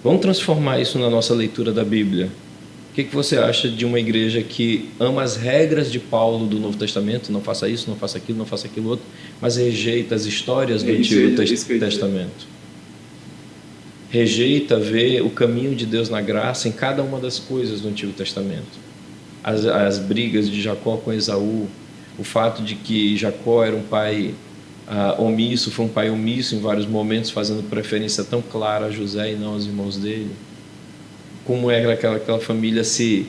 Vamos transformar isso na nossa leitura da Bíblia. O que você acha de uma igreja que ama as regras de Paulo do Novo Testamento? Não faça isso, não faça aquilo, não faça aquilo outro, mas rejeita as histórias do Antigo Testamento. Rejeita ver o caminho de Deus na graça em cada uma das coisas do Antigo Testamento. As brigas de Jacó com Esaú, o fato de que Jacó era um pai omisso, foi um pai omisso em vários momentos, fazendo preferência tão clara a José e não aos irmãos dele. Como era aquela família se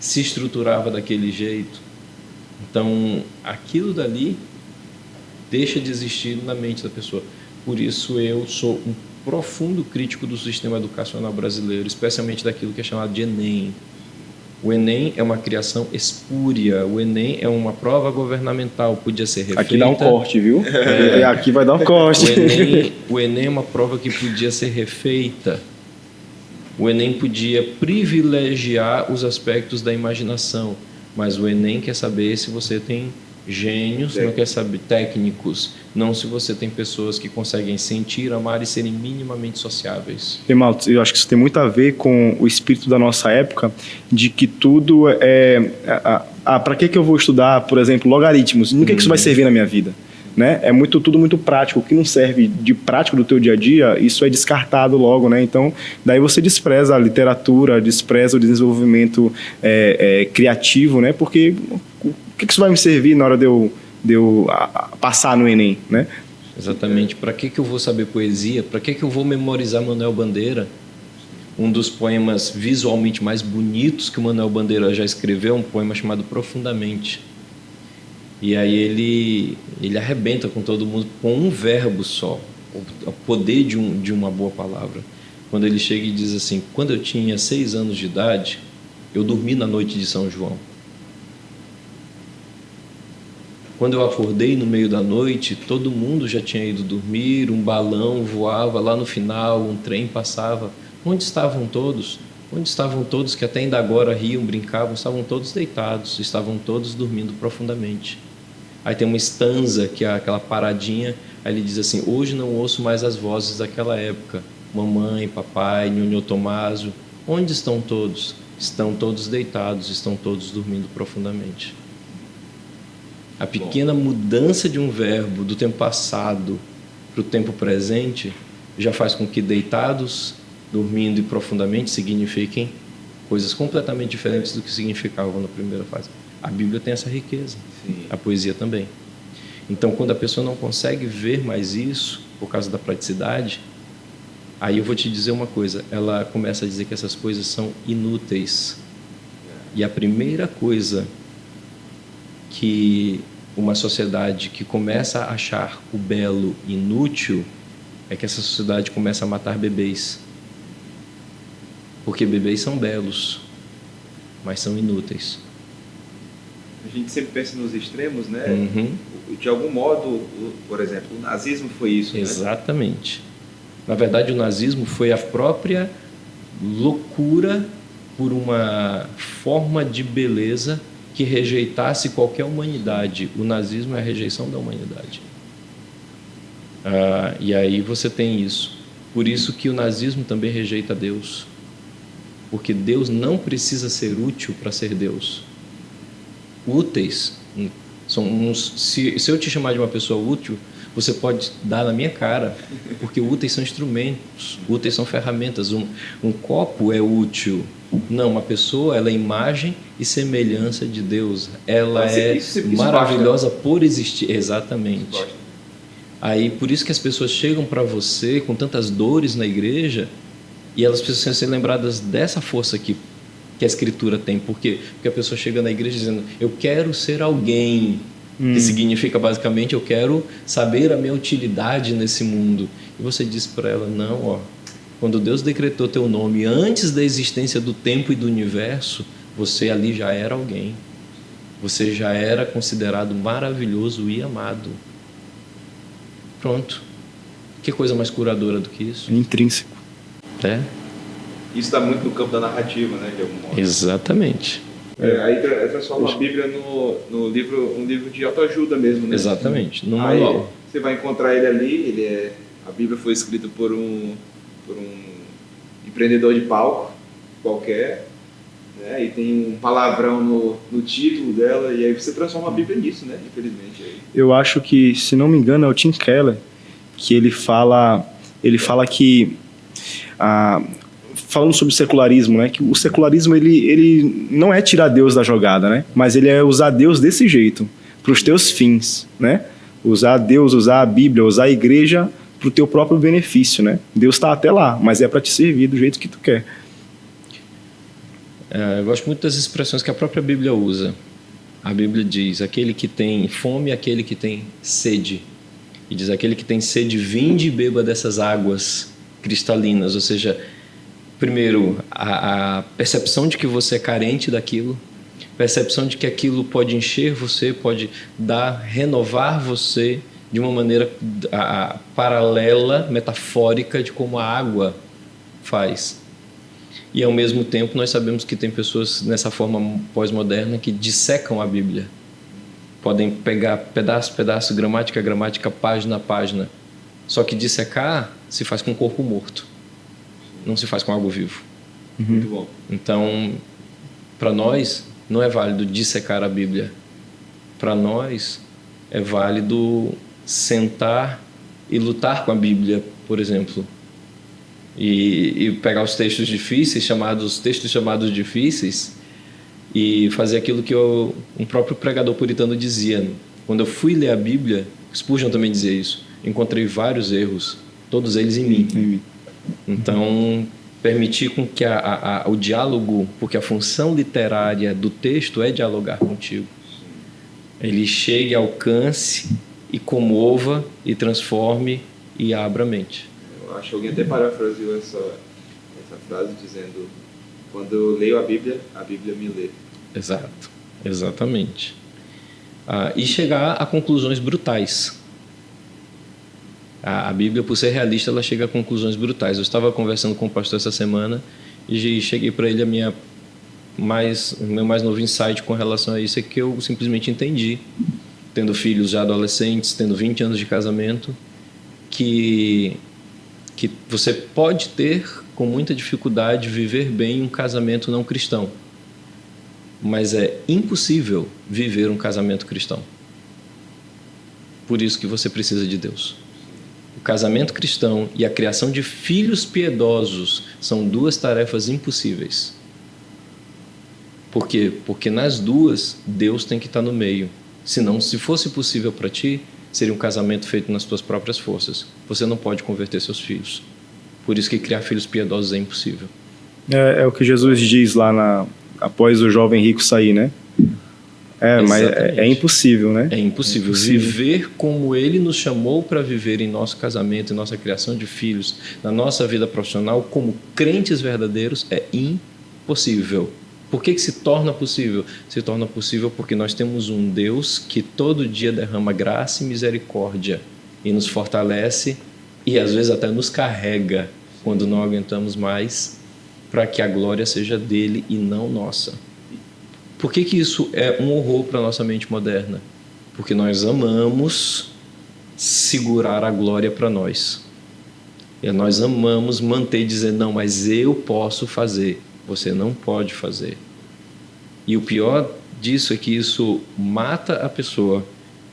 estruturava daquele jeito. Então, aquilo dali deixa de existir na mente da pessoa. Por isso, eu sou um profundo crítico do sistema educacional brasileiro, especialmente daquilo que é chamado de Enem. O Enem é uma criação espúria. O Enem é uma prova governamental, podia ser refeita. Aqui dá um corte, viu? Aqui vai dar um corte. O Enem é uma prova que podia ser refeita. O Enem podia privilegiar os aspectos da imaginação, mas o Enem quer saber se você tem gênios, não quer saber técnicos, não se você tem pessoas que conseguem sentir, amar e serem minimamente sociáveis. Malta, eu acho que isso tem muito a ver com o espírito da nossa época, de que tudo para que eu vou estudar, por exemplo, logaritmos? No que isso vai servir na minha vida? Né? É tudo muito prático. O que não serve de prático do teu dia a dia, isso é descartado logo, né? Então, daí você despreza a literatura, despreza o desenvolvimento criativo, né? Porque o que isso vai me servir na hora de eu passar no Enem, né? Exatamente. Para que eu vou saber poesia? Para que eu vou memorizar Manuel Bandeira? Um dos poemas visualmente mais bonitos que o Manuel Bandeira já escreveu, um poema chamado Profundamente. E aí ele arrebenta com todo mundo com um verbo só, o poder de uma boa palavra. Quando ele chega e diz assim: quando eu tinha 6 anos de idade, eu dormi na noite de São João. Quando eu acordei no meio da noite, todo mundo já tinha ido dormir, um balão voava lá no final, um trem passava. Onde estavam todos? Onde estavam todos que até ainda agora riam, brincavam? Estavam todos deitados, estavam todos dormindo profundamente. Aí tem uma estanza, que é aquela paradinha, aí ele diz assim: hoje não ouço mais as vozes daquela época, mamãe, papai, Nhonhô Tomásio, onde estão todos? Estão todos deitados, estão todos dormindo profundamente. A pequena mudança de um verbo do tempo passado para o tempo presente já faz com que deitados, dormindo e profundamente signifiquem coisas completamente diferentes do que significavam na primeira fase. A Bíblia tem essa riqueza. Sim. A poesia também. Então, quando a pessoa não consegue ver mais isso, por causa da praticidade, aí eu vou te dizer uma coisa, ela começa a dizer que essas coisas são inúteis. E a primeira coisa que uma sociedade que começa a achar o belo inútil é que essa sociedade começa a matar bebês. Porque bebês são belos, mas são inúteis. A gente sempre pensa nos extremos, né? Uhum. De algum modo, por exemplo, o nazismo foi isso, né? Exatamente. Na verdade, o nazismo foi a própria loucura por uma forma de beleza que rejeitasse qualquer humanidade. O nazismo é a rejeição da humanidade. E aí você tem isso. Por isso que o nazismo também rejeita Deus. Porque Deus não precisa ser útil para ser Deus. Úteis são uns. Se eu te chamar de uma pessoa útil, você pode dar na minha cara, porque úteis são instrumentos, úteis são ferramentas. Um copo é útil. Não, uma pessoa, ela é imagem e semelhança de Deus. Ela é maravilhosa por existir. Exatamente. Aí, por isso que as pessoas chegam para você com tantas dores na igreja e elas precisam ser lembradas dessa força aqui que a Escritura tem. Por quê? Porque a pessoa chega na igreja dizendo: eu quero ser alguém, que significa basicamente: eu quero saber a minha utilidade nesse mundo. E você diz para ela: não, Quando Deus decretou teu nome antes da existência do tempo e do universo, você ali já era alguém. Você já era considerado maravilhoso e amado. Pronto. Que coisa mais curadora do que isso? Intrínseco. É? Isso está muito no campo da narrativa, né, de algum modo. Exatamente. Aí transforma a Bíblia no livro, um livro de autoajuda mesmo, né? Exatamente. No Aí manual. você vai encontrar ele ali, a Bíblia foi escrita por um empreendedor de palco qualquer, né? E tem um palavrão no título dela, e aí você transforma a Bíblia nisso, né? Infelizmente. Aí. Eu acho que, se não me engano, é o Tim Keller, que ele fala que, falando sobre secularismo, né, que o secularismo ele não é tirar Deus da jogada, né, mas ele é usar Deus desse jeito, para os teus fins, né, usar Deus, usar a Bíblia, usar a igreja para o teu próprio benefício, né. Deus está até lá, mas é para te servir do jeito que tu quer. Eu gosto muito das expressões que a própria Bíblia usa. A Bíblia diz: aquele que tem fome, aquele que tem sede. E diz: aquele que tem sede, vinde e beba dessas águas cristalinas. Ou seja, primeiro, a percepção de que você é carente daquilo, percepção de que aquilo pode encher você, pode renovar você de uma maneira paralela, metafórica, de como a água faz. E ao mesmo tempo nós sabemos que tem pessoas nessa forma pós-moderna que dissecam a Bíblia. Podem pegar pedaço, gramática, página, página. Só que dissecar se faz com o corpo morto. Não se faz com algo vivo. Muito bom. Então, para nós, não é válido dissecar a Bíblia. Para nós, é válido sentar e lutar com a Bíblia, por exemplo. E pegar os textos difíceis, textos chamados difíceis, e fazer aquilo que um próprio pregador puritano dizia. Quando eu fui ler a Bíblia, Spurgeon também dizia isso, encontrei vários erros, todos eles em mim. Então, permitir com que o diálogo, porque a função literária do texto é dialogar contigo, ele chegue, alcance e comova e transforme e abra a mente. Eu acho que alguém até parafraseou essa frase dizendo: quando eu leio a Bíblia me lê. Exato, exatamente. E chegar a conclusões brutais. A Bíblia, por ser realista, ela chega a conclusões brutais. Eu estava conversando com o pastor essa semana e cheguei para ele o meu mais novo insight com relação a isso é que eu simplesmente entendi, tendo filhos já adolescentes, tendo 20 anos de casamento, que você pode ter com muita dificuldade viver bem um casamento não cristão, mas é impossível viver um casamento cristão. Por isso que você precisa de Deus. O casamento cristão e a criação de filhos piedosos são duas tarefas impossíveis. Por quê? Porque nas duas Deus tem que estar no meio. Senão, se fosse possível para ti, seria um casamento feito nas tuas próprias forças. Você não pode converter seus filhos. Por isso que criar filhos piedosos é impossível. É o que Jesus diz lá após o jovem rico sair, né? Mas é impossível, né? É impossível. Viver como Ele nos chamou para viver em nosso casamento, em nossa criação de filhos, na nossa vida profissional, como crentes verdadeiros, é impossível. Por que se torna possível? Se torna possível porque nós temos um Deus que todo dia derrama graça e misericórdia e nos fortalece e às vezes até nos carrega quando não aguentamos mais, para que a glória seja dele e não nossa. Por que isso é um horror para a nossa mente moderna? Porque nós amamos segurar a glória para nós. E nós amamos manter e dizer: não, mas eu posso fazer. Você não pode fazer. E o pior disso é que isso mata a pessoa.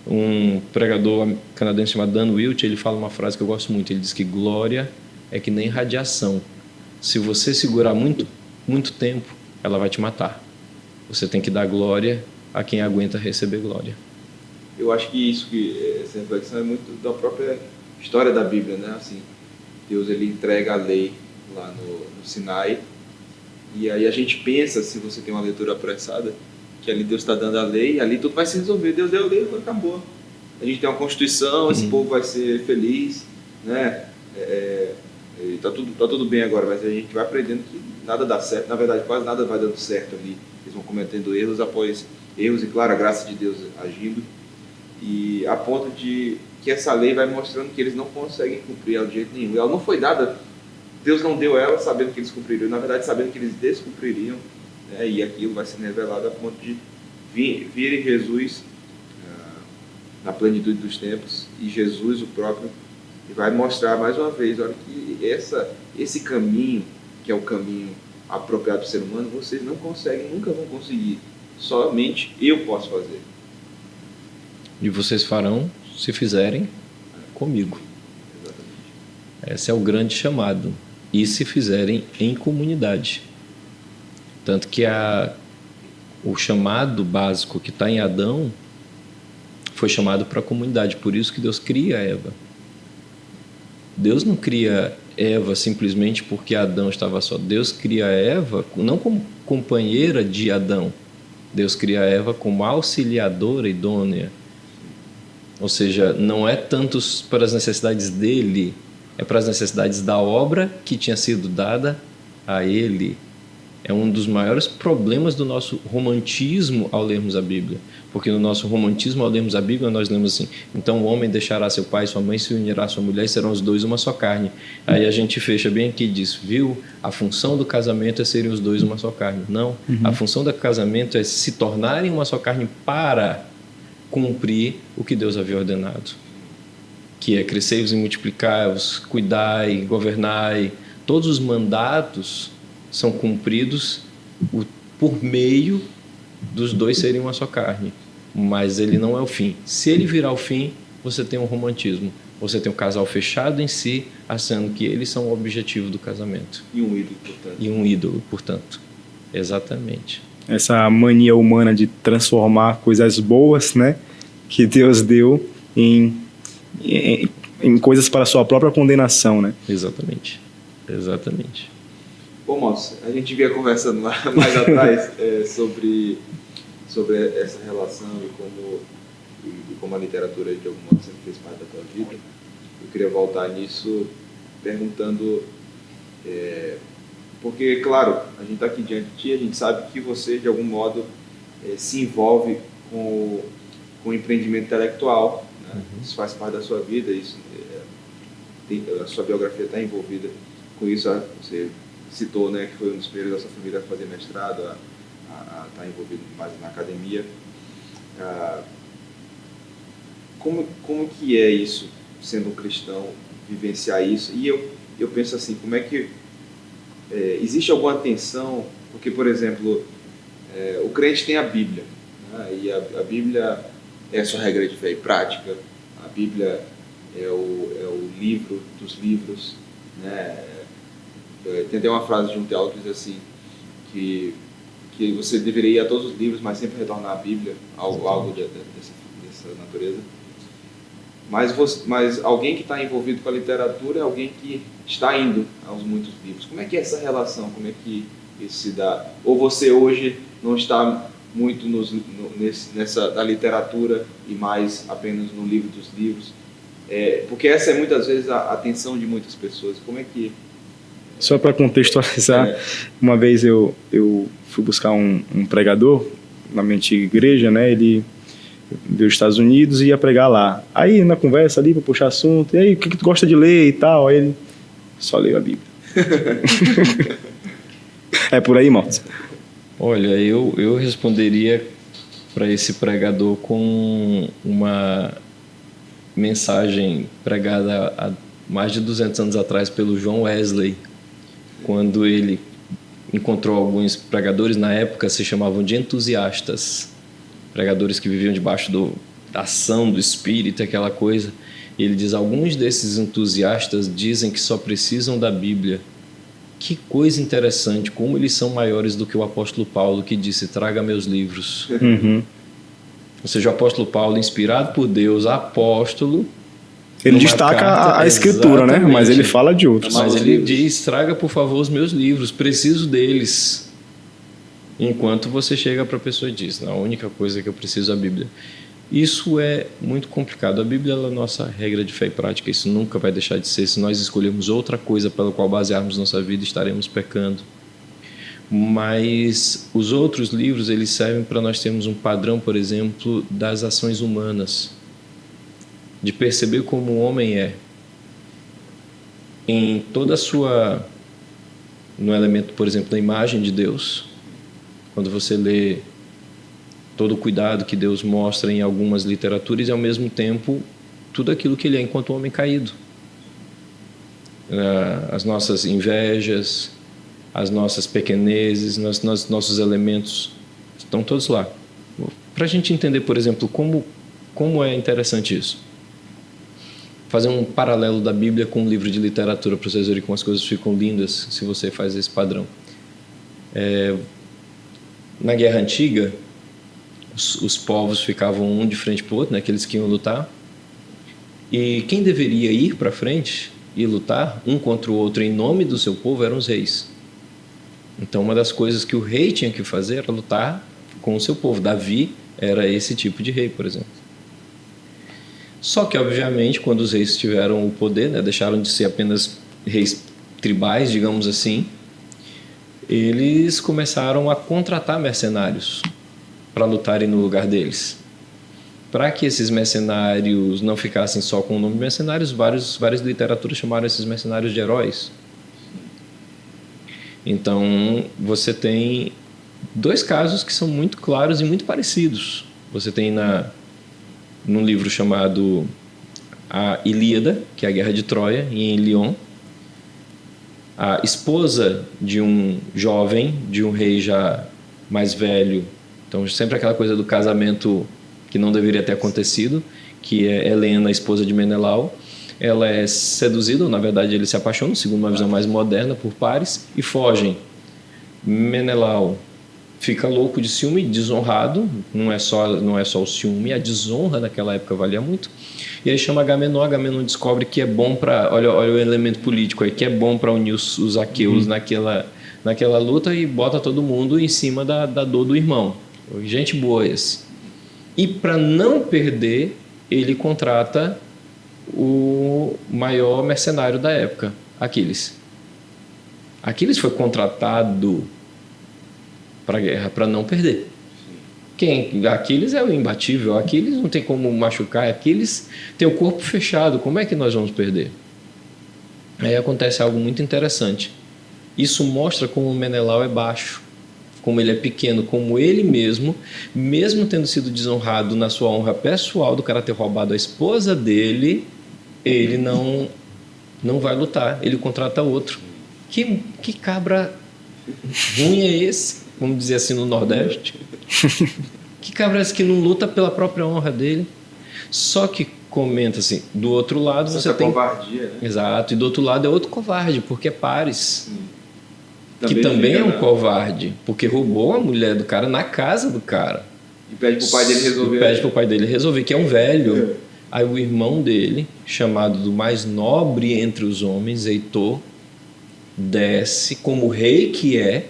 Um pregador canadense chamado Dan Wilt, ele fala uma frase que eu gosto muito. Ele diz que glória é que nem radiação. Se você segurar muito, muito tempo, ela vai te matar. Você tem que dar glória a quem aguenta receber glória. Eu acho que essa reflexão é muito da própria história da Bíblia, né? Assim, Deus ele entrega a lei lá no Sinai. E aí a gente pensa, se você tem uma leitura apressada, que ali Deus está dando a lei, e ali tudo vai se resolver. Deus deu a lei, acabou. A gente tem uma Constituição, esse povo vai ser feliz, né? tá tudo bem agora, mas a gente vai aprendendo que nada dá certo, na verdade quase nada vai dando certo ali. Eles vão cometendo erros após erros e, claro, a graça de Deus agindo, e a ponto de que essa lei vai mostrando que eles não conseguem cumprir ela de jeito nenhum. Ela não foi dada, Deus não deu ela sabendo que eles cumpririam, na verdade sabendo que eles descumpririam, né? E aquilo vai sendo revelado a ponto de vir em Jesus na plenitude dos tempos, e Jesus o próprio e vai mostrar mais uma vez, olha, que esse caminho, que é o caminho apropriado do ser humano, vocês não conseguem, nunca vão conseguir, somente eu posso fazer. E vocês farão se fizerem comigo. Exatamente. Esse é o grande chamado. E se fizerem em comunidade. Tanto que o chamado básico que está em Adão foi chamado para a comunidade. Por isso que Deus cria Eva. Deus não cria Eva simplesmente porque Adão estava só. Deus cria Eva não como companheira de Adão. Deus cria Eva como auxiliadora idônea. Ou seja, não é tanto para as necessidades dele, é para as necessidades da obra que tinha sido dada a ele. É um dos maiores problemas do nosso romantismo ao lermos a Bíblia. Porque no nosso romantismo, ao lermos a Bíblia, nós lemos assim: então o homem deixará seu pai e sua mãe, se unirá à sua mulher, e serão os dois uma só carne. Aí a gente fecha bem aqui e diz: viu, a função do casamento é serem os dois uma só carne. Não, a função do casamento é se tornarem uma só carne para cumprir o que Deus havia ordenado, que é crescei-vos e multiplicai-vos, cuidai, governai. Todos os mandatos são cumpridos por meio dos dois serem uma só carne, mas ele não é o fim. Se ele virar o fim, você tem um romantismo, você tem um casal fechado em si, achando que eles são o objetivo do casamento. E um ídolo, portanto. E um ídolo, portanto. Exatamente. Essa mania humana de transformar coisas boas, né, que Deus deu em coisas para a sua própria condenação, né? Exatamente. Exatamente. Bom, moço, a gente vinha conversando mais atrás sobre essa relação e como a literatura de algum modo sempre fez parte da tua vida. Eu queria voltar nisso perguntando, porque, claro, a gente está aqui diante de ti, a gente sabe que você, de algum modo, se envolve com o empreendimento intelectual, né? Isso faz parte da sua vida, a sua biografia está envolvida com isso. Você citou, né, que foi um dos primeiros da sua família a fazer mestrado, a estar envolvido mais na academia. Como que é isso, sendo um cristão, vivenciar isso? E eu penso assim, como é que existe alguma tensão? Porque, por exemplo, o crente tem a Bíblia, né? E a Bíblia é a sua regra de fé e prática. A Bíblia é o livro dos livros, né? Tem até uma frase de um teólogo que diz assim, que você deveria ir a todos os livros, mas sempre retornar à Bíblia, algo dessa natureza. Mas alguém que está envolvido com a literatura é alguém que está indo aos muitos livros. Como é que é essa relação? Como é que isso se dá? Ou você hoje não está muito na literatura e mais apenas no livro dos livros? Porque essa é muitas vezes a atenção de muitas pessoas. Como é que... Só para contextualizar, uma vez eu fui buscar um pregador na minha antiga igreja, né? Ele veio dos Estados Unidos e ia pregar lá. Aí, na conversa ali, para puxar assunto, e aí, o que tu gosta de ler e tal? Aí ele, só leio a Bíblia. É por aí, irmão? Olha, eu responderia para esse pregador com uma mensagem pregada há mais de 200 anos atrás pelo John Wesley, quando ele encontrou alguns pregadores, na época se chamavam de entusiastas, pregadores que viviam debaixo da ação do Espírito, aquela coisa. E ele diz: alguns desses entusiastas dizem que só precisam da Bíblia. Que coisa interessante, como eles são maiores do que o apóstolo Paulo, que disse: traga meus livros. Uhum. Ou seja, o apóstolo Paulo, inspirado por Deus, apóstolo, ele destaca carta, a escritura, né? Mas ele fala de outros. Mas ele diz: traga por favor os meus livros, preciso deles. Enquanto você chega para a pessoa e diz: não, a única coisa que eu preciso é a Bíblia. Isso é muito complicado. A Bíblia é a nossa regra de fé e prática. Isso nunca vai deixar de ser. Se nós escolhermos outra coisa pela qual basearmos nossa vida, estaremos pecando. Mas os outros livros, eles servem para nós termos um padrão, por exemplo, das ações humanas, de perceber como o homem é em toda a sua, no elemento, por exemplo, da imagem de Deus. Quando você lê todo o cuidado que Deus mostra em algumas literaturas e, ao mesmo tempo, tudo aquilo que ele é enquanto homem caído. As nossas invejas, as nossas pequenezes, nossos elementos estão todos lá. Para a gente entender, por exemplo, como é interessante isso. Fazer um paralelo da Bíblia com um livro de literatura, para vocês verem como as coisas ficam lindas se você faz esse padrão. Na Guerra Antiga, os povos ficavam um de frente para o outro, né, aqueles que iam lutar. E quem deveria ir para frente e lutar um contra o outro em nome do seu povo eram os reis. Então, uma das coisas que o rei tinha que fazer era lutar com o seu povo. Davi era esse tipo de rei, por exemplo. Só que, obviamente, quando os reis tiveram o poder, né, deixaram de ser apenas reis tribais, digamos assim, eles começaram a contratar mercenários para lutarem no lugar deles. Para que esses mercenários não ficassem só com o nome de mercenários, várias literaturas chamaram esses mercenários de heróis. Então, você tem dois casos que são muito claros e muito parecidos. Você tem num livro chamado A Ilíada, que é a Guerra de Troia, em Lyon, a esposa de um jovem, de um rei já mais velho. Então, sempre aquela coisa do casamento que não deveria ter acontecido, que é Helena, a esposa de Menelau. Ela é seduzida, ou na verdade ele se apaixona, segundo uma visão mais moderna, por Paris, e fogem. Menelau fica louco de ciúme, desonrado, não é só o ciúme, a desonra naquela época valia muito, e aí chama Agamenon descobre que é bom para, olha o elemento político aí, que é bom para unir os aqueus naquela luta, e bota todo mundo em cima da dor do irmão. Gente boa esse. E para não perder, ele contrata o maior mercenário da época, Aquiles. Aquiles foi contratado para a guerra para não perder. Aquiles é o imbatível, Aquiles não tem como machucar, Aquiles tem o corpo fechado, como é que nós vamos perder? Aí acontece algo muito interessante. Isso mostra como o Menelau é baixo, como ele é pequeno, como ele mesmo tendo sido desonrado na sua honra pessoal do cara ter roubado a esposa dele, ele não vai lutar, ele contrata outro. Que cabra ruim é esse? Vamos dizer assim no Nordeste. Que cabra é esse que não luta pela própria honra dele? Só que comenta assim, do outro lado você tem covardia, né? Exato, e do outro lado é outro covarde, porque é Paris. Que também é um covarde, porque roubou a mulher do cara na casa do cara. E pede pro pai dele resolver. Pede pro pai dele resolver, que é um velho. Aí o irmão dele, chamado do mais nobre entre os homens, Heitor, desce como rei que é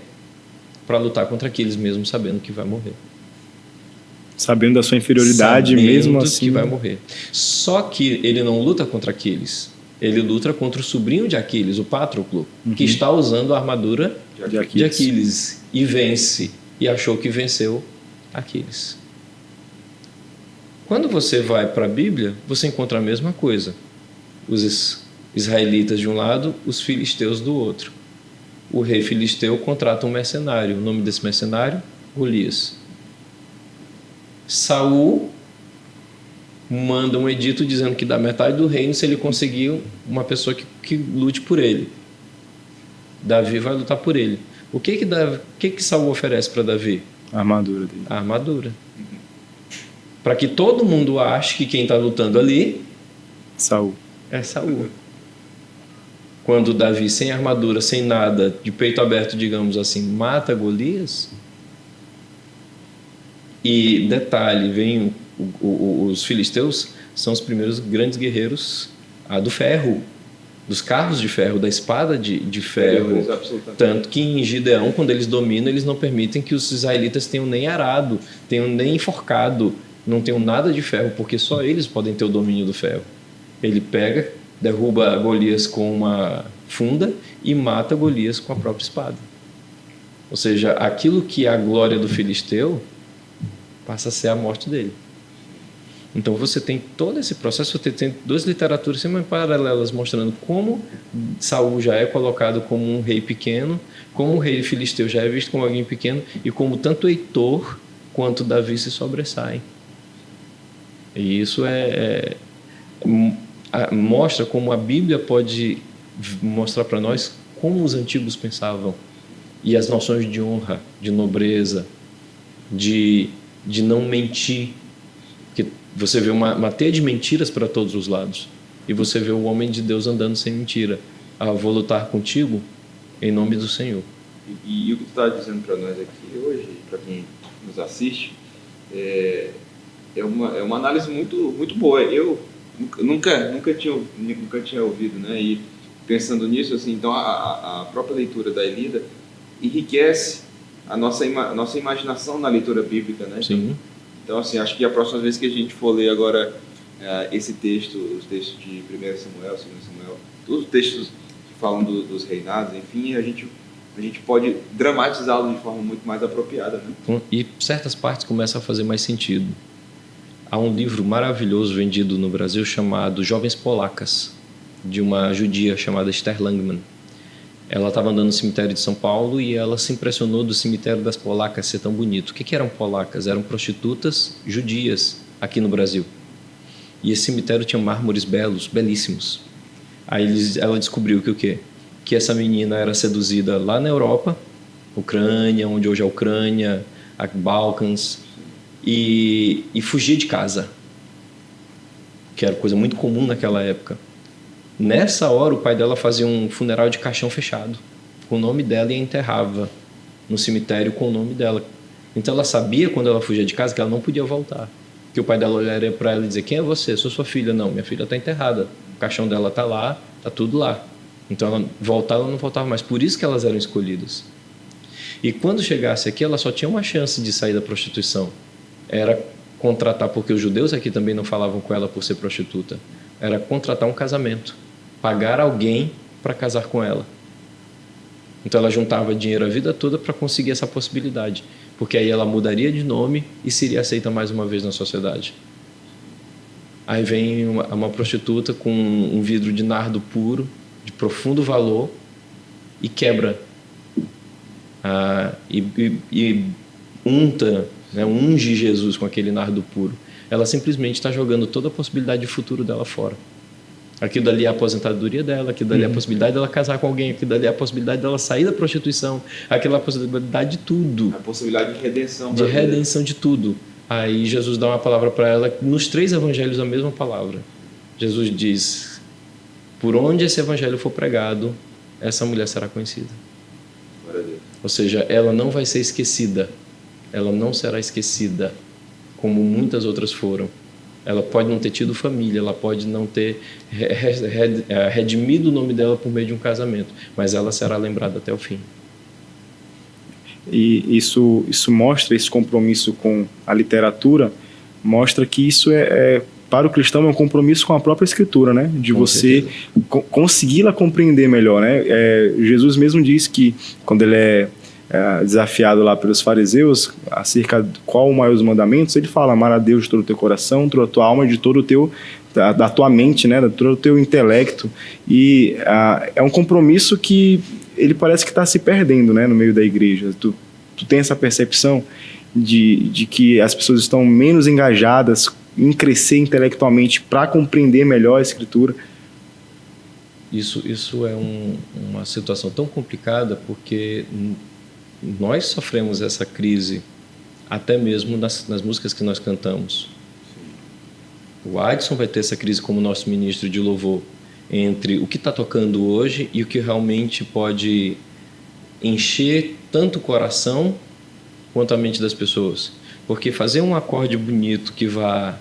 para lutar contra aqueles, mesmo sabendo que vai morrer. Sabendo da sua inferioridade, mesmo assim. Que vai morrer. Só que ele não luta contra Aquiles. Ele luta contra o sobrinho de Aquiles, o Patroclo, que está usando a armadura de Aquiles. E vence. E achou que venceu Aquiles. Quando você vai para a Bíblia, você encontra a mesma coisa. Os israelitas de um lado, os filisteus do outro. O rei filisteu contrata um mercenário. O nome desse mercenário? Golias. Saul manda um edito dizendo que dá metade do reino se ele conseguir uma pessoa que lute por ele. Davi vai lutar por ele. O que Saul oferece para Davi? A armadura dele. A armadura. Para que todo mundo ache que quem está lutando ali Saul. É Saul. Quando Davi, sem armadura, sem nada, de peito aberto, digamos assim, mata Golias. E detalhe, vem os filisteus são os primeiros grandes guerreiros do ferro, dos carros de ferro, da espada de ferro. Tanto que em Gideão, quando eles dominam, eles não permitem que os israelitas tenham nem arado, tenham nem enforcado não tenho nada de ferro, porque só eles podem ter o domínio do ferro. Ele pega, derruba Golias com uma funda e mata Golias com a própria espada. Ou seja, aquilo que é a glória do filisteu passa a ser a morte dele. Então você tem todo esse processo, você tem duas literaturas semi-paralelas mostrando como Saul já é colocado como um rei pequeno, como o rei filisteu já é visto como alguém pequeno, e como tanto Heitor quanto Davi se sobressaem. E isso mostra como a Bíblia pode mostrar para nós como os antigos pensavam, e as noções de honra, de nobreza, de não mentir. Porque você vê uma teia de mentiras para todos os lados, e você vê o homem de Deus andando sem mentira. Vou lutar contigo em nome do Senhor. E o que tu está dizendo para nós aqui hoje, para quem nos assiste, é uma análise muito boa. Eu nunca tinha ouvido, né? E pensando nisso, assim, então a própria leitura da Elida enriquece a nossa imaginação na leitura bíblica, né? Sim. Então, assim, acho que a próxima vez que a gente for ler agora esse texto, os textos de 1 Samuel, 2 Samuel, todos os textos que falam dos reinados, enfim, a gente pode dramatizá-los de forma muito mais apropriada, né? E certas partes começam a fazer mais sentido. Há um livro maravilhoso vendido no Brasil chamado Jovens Polacas, de uma judia chamada Esther Langman. Ela estava andando no cemitério de São Paulo e ela se impressionou do cemitério das polacas ser tão bonito. O que eram polacas? Eram prostitutas judias aqui no Brasil. E esse cemitério tinha mármores belos, belíssimos. Aí ela descobriu que o quê? Que essa menina era seduzida lá na Europa, Ucrânia, onde hoje é a Ucrânia, a Balcãs, e fugia de casa, que era coisa muito comum naquela época. Nessa hora, o pai dela fazia um funeral de caixão fechado, com o nome dela, e a enterrava no cemitério com o nome dela. Então ela sabia, quando ela fugia de casa, que ela não podia voltar. Que o pai dela olharia para ela e dizia: quem é você? Sou sua filha. Não, minha filha está enterrada. O caixão dela está lá, está tudo lá. Então ela não voltava mais. Por isso que elas eram escolhidas. E quando chegasse aqui, ela só tinha uma chance de sair da prostituição. Era contratar, porque os judeus aqui também não falavam com ela por ser prostituta. Era contratar um casamento. Pagar alguém para casar com ela. Então ela juntava dinheiro a vida toda para conseguir essa possibilidade, porque aí ela mudaria de nome e seria aceita mais uma vez na sociedade. Aí vem uma prostituta com um vidro de nardo puro, de profundo valor, e quebra e unta, né, unge Jesus com aquele nardo puro. Ela simplesmente está jogando toda a possibilidade de futuro dela fora. Aquilo dali é a aposentadoria dela, aquilo dali é a possibilidade dela casar com alguém, aquilo dali é a possibilidade dela sair da prostituição, aquilo é a possibilidade de tudo. A possibilidade de redenção. De redenção de tudo. Aí Jesus dá uma palavra para ela, nos 3 evangelhos a mesma palavra. Jesus diz: por onde esse evangelho for pregado, essa mulher será conhecida. Glória a Deus. Ou seja, ela não vai ser esquecida. Ela não será esquecida, como muitas outras foram. Ela pode não ter tido família, ela pode não ter redimido o nome dela por meio de um casamento, mas ela será lembrada até o fim. E isso mostra, esse compromisso com a literatura, mostra que isso para o cristão é um compromisso com a própria Escritura, né? De Com você consegui-la compreender melhor, né? Jesus mesmo diz que, quando ele é desafiado lá pelos fariseus acerca de qual o maior dos mandamentos, ele fala: amar a Deus de todo o teu coração, de toda a tua alma, de todo o teu, da tua mente, né, de todo o teu intelecto. E é um compromisso que ele parece que está se perdendo, né, no meio da igreja. Tu tem essa percepção de que as pessoas estão menos engajadas em crescer intelectualmente para compreender melhor a Escritura? Isso é uma situação tão complicada, porque nós sofremos essa crise até mesmo nas músicas que nós cantamos. O Adson vai ter essa crise como nosso ministro de louvor, entre o que está tocando hoje e o que realmente pode encher tanto o coração quanto a mente das pessoas. Porque fazer um acorde bonito que vá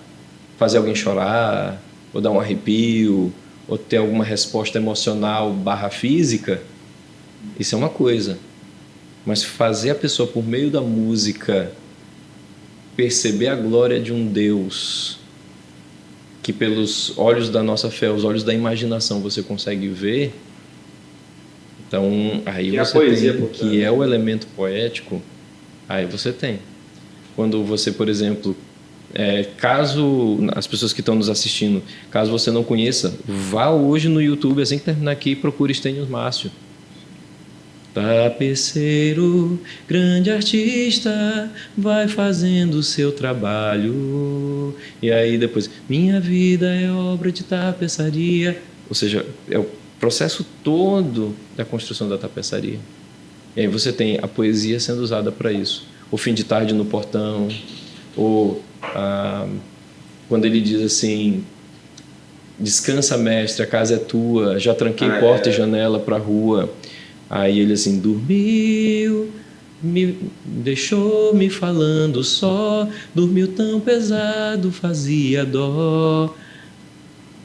fazer alguém chorar, ou dar um arrepio, ou ter alguma resposta emocional / física, isso é uma coisa. Mas fazer a pessoa, por meio da música, perceber a glória de um Deus que pelos olhos da nossa fé, os olhos da imaginação você consegue ver, então aí que você poesia, tem, que é o elemento poético, aí você tem. Quando você, por exemplo, caso as pessoas que estão nos assistindo, caso você não conheça, vá hoje no YouTube, assim que terminar aqui, e procure Estênio Márcio. Tapeceiro, grande artista, vai fazendo o seu trabalho. E aí depois, minha vida é obra de tapeçaria. Ou seja, é o processo todo da construção da tapeçaria. E aí você tem a poesia sendo usada para isso. O fim de tarde no portão, ou quando ele diz assim, descansa mestre, a casa é tua, já tranquei porta e janela para a rua. Aí ele assim, dormiu, me deixou me falando só, dormiu tão pesado, fazia dó.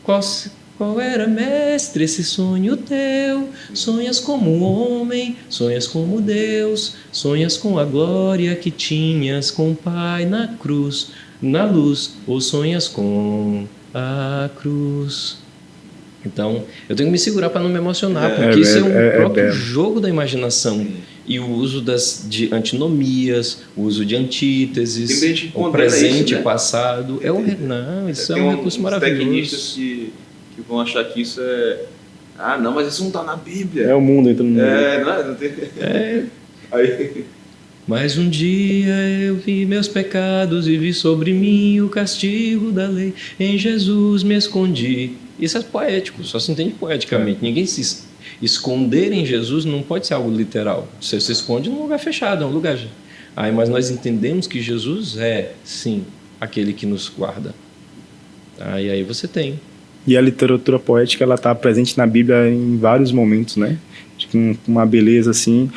Qual era, mestre, esse sonho teu? Sonhas como um homem, sonhas como Deus, sonhas com a glória que tinhas com o Pai na cruz, na luz, ou sonhas com a cruz? Então, eu tenho que me segurar para não me emocionar, porque isso é um próprio jogo da imaginação. E o uso de antinomias, o uso de antíteses, o presente, isso, né? Passado. Isso é um recurso maravilhoso. Tem tecnistas que vão achar que isso é... Ah, não, mas isso não está na Bíblia. É o mundo entrando no mundo. Não tem... Aí... Mas um dia eu vi meus pecados e vi sobre mim o castigo da lei. Em Jesus me escondi. Isso é poético, só se entende poeticamente. Ninguém se esconder em Jesus não pode ser algo literal. Você se esconde num lugar fechado, é um lugar. Mas nós entendemos que Jesus é, sim, aquele que nos guarda. E aí você tem. E a literatura poética, ela está presente na Bíblia em vários momentos, né? Com uma beleza assim.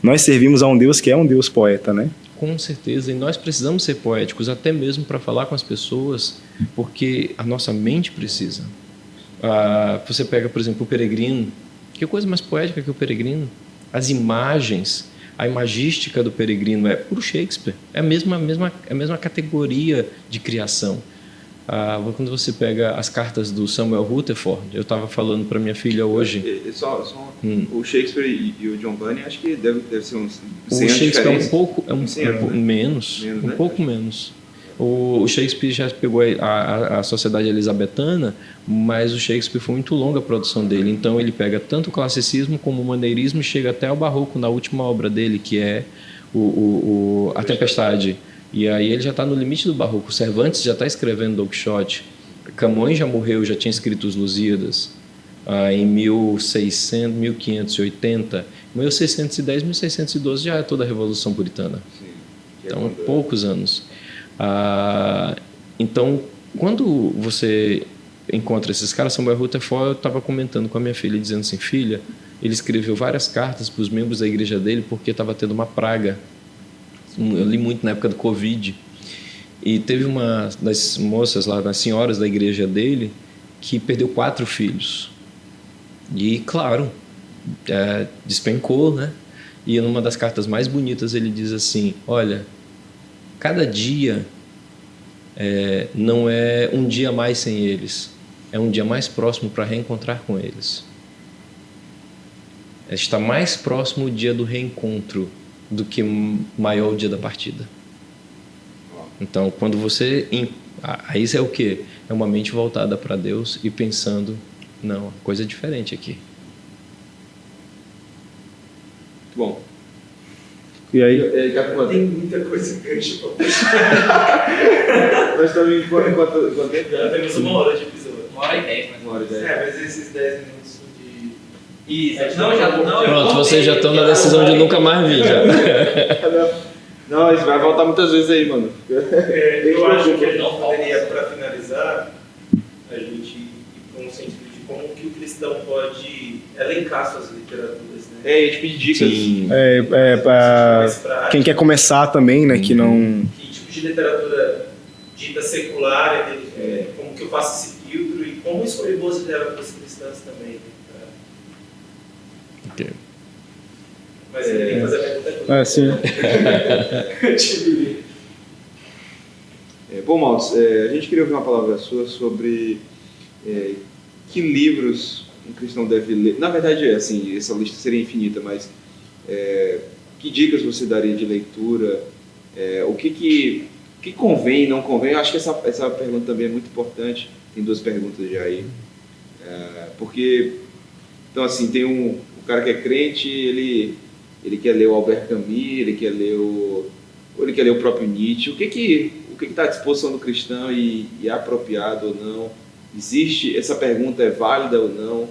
Nós servimos a um Deus que é um Deus poeta, né? Com certeza, e nós precisamos ser poéticos, até mesmo para falar com as pessoas, porque a nossa mente precisa. Você pega, por exemplo, o Peregrino. Que coisa mais poética que o Peregrino? As imagens, a imagística do Peregrino é puro Shakespeare. É a mesma categoria de criação. Quando você pega as cartas do Samuel Rutherford, eu estava falando para minha filha hoje. O Shakespeare e o John Bunyan, acho que deve ser uns. O Shakespeare é um pouco menos. O Shakespeare já pegou a sociedade elizabetana, mas o Shakespeare foi muito longa a produção dele. Então ele pega tanto o classicismo como o maneirismo e chega até o barroco na última obra dele, que é A Tempestade. E aí ele já está no limite do barroco. Cervantes já está escrevendo Don Quixote. Camões já morreu, já tinha escrito os Lusíadas em 1580. Em 1610, 1612 já é toda a Revolução Puritana. Então, poucos anos. Então, quando você encontra esses caras, Samuel Rutherford, eu estava comentando com a minha filha, dizendo assim, filha, ele escreveu várias cartas para os membros da igreja dele porque estava tendo uma praga. Eu li muito na época do Covid. E teve uma das moças lá, das senhoras da igreja dele, que perdeu 4 filhos. E, claro, despencou, né? E numa das cartas mais bonitas ele diz assim, olha, cada dia não é um dia mais sem eles, é um dia mais próximo para reencontrar com eles. Está mais próximo o dia do reencontro do que maior o dia da partida. Então, quando você... Aí é o quê? É uma mente voltada para Deus e pensando, não, coisa é diferente aqui. Muito bom. E aí? Tem muita coisa que eu encho pra Nós estamos em quanto tempo? Já temos 1 hora de episódio. 1h10, mas 1h10. Mas esses 10 minutos de... Isso, Pronto, vocês já estão na decisão de nunca mais vir, já. Não, isso vai voltar muitas vezes aí, mano. Eu acho que a gente poderia, para finalizar, a gente ir para um sentido de como que o cristão pode elencar suas literaturas, né? A gente pedir dicas. Sim. Quem quer começar também, né, que não... Que tipo de literatura dita secular, como que eu faço esse filtro e como escolher boas literaturas cristãs também. Okay. Mas ele tem que fazer a pergunta. Sim. Bom, Maltz, a gente queria ouvir uma palavra sua sobre que livros um cristão deve ler. Na verdade, assim, essa lista seria infinita, mas que dicas você daria de leitura? O que convém e não convém? Eu acho que essa pergunta também é muito importante. Tem 2 perguntas já aí. Porque, então, assim, tem um cara que é crente, ele quer ler o Albert Camus, ele quer ler o próprio Nietzsche. O que está à disposição do cristão e é apropriado ou não? Existe, essa pergunta é válida ou não?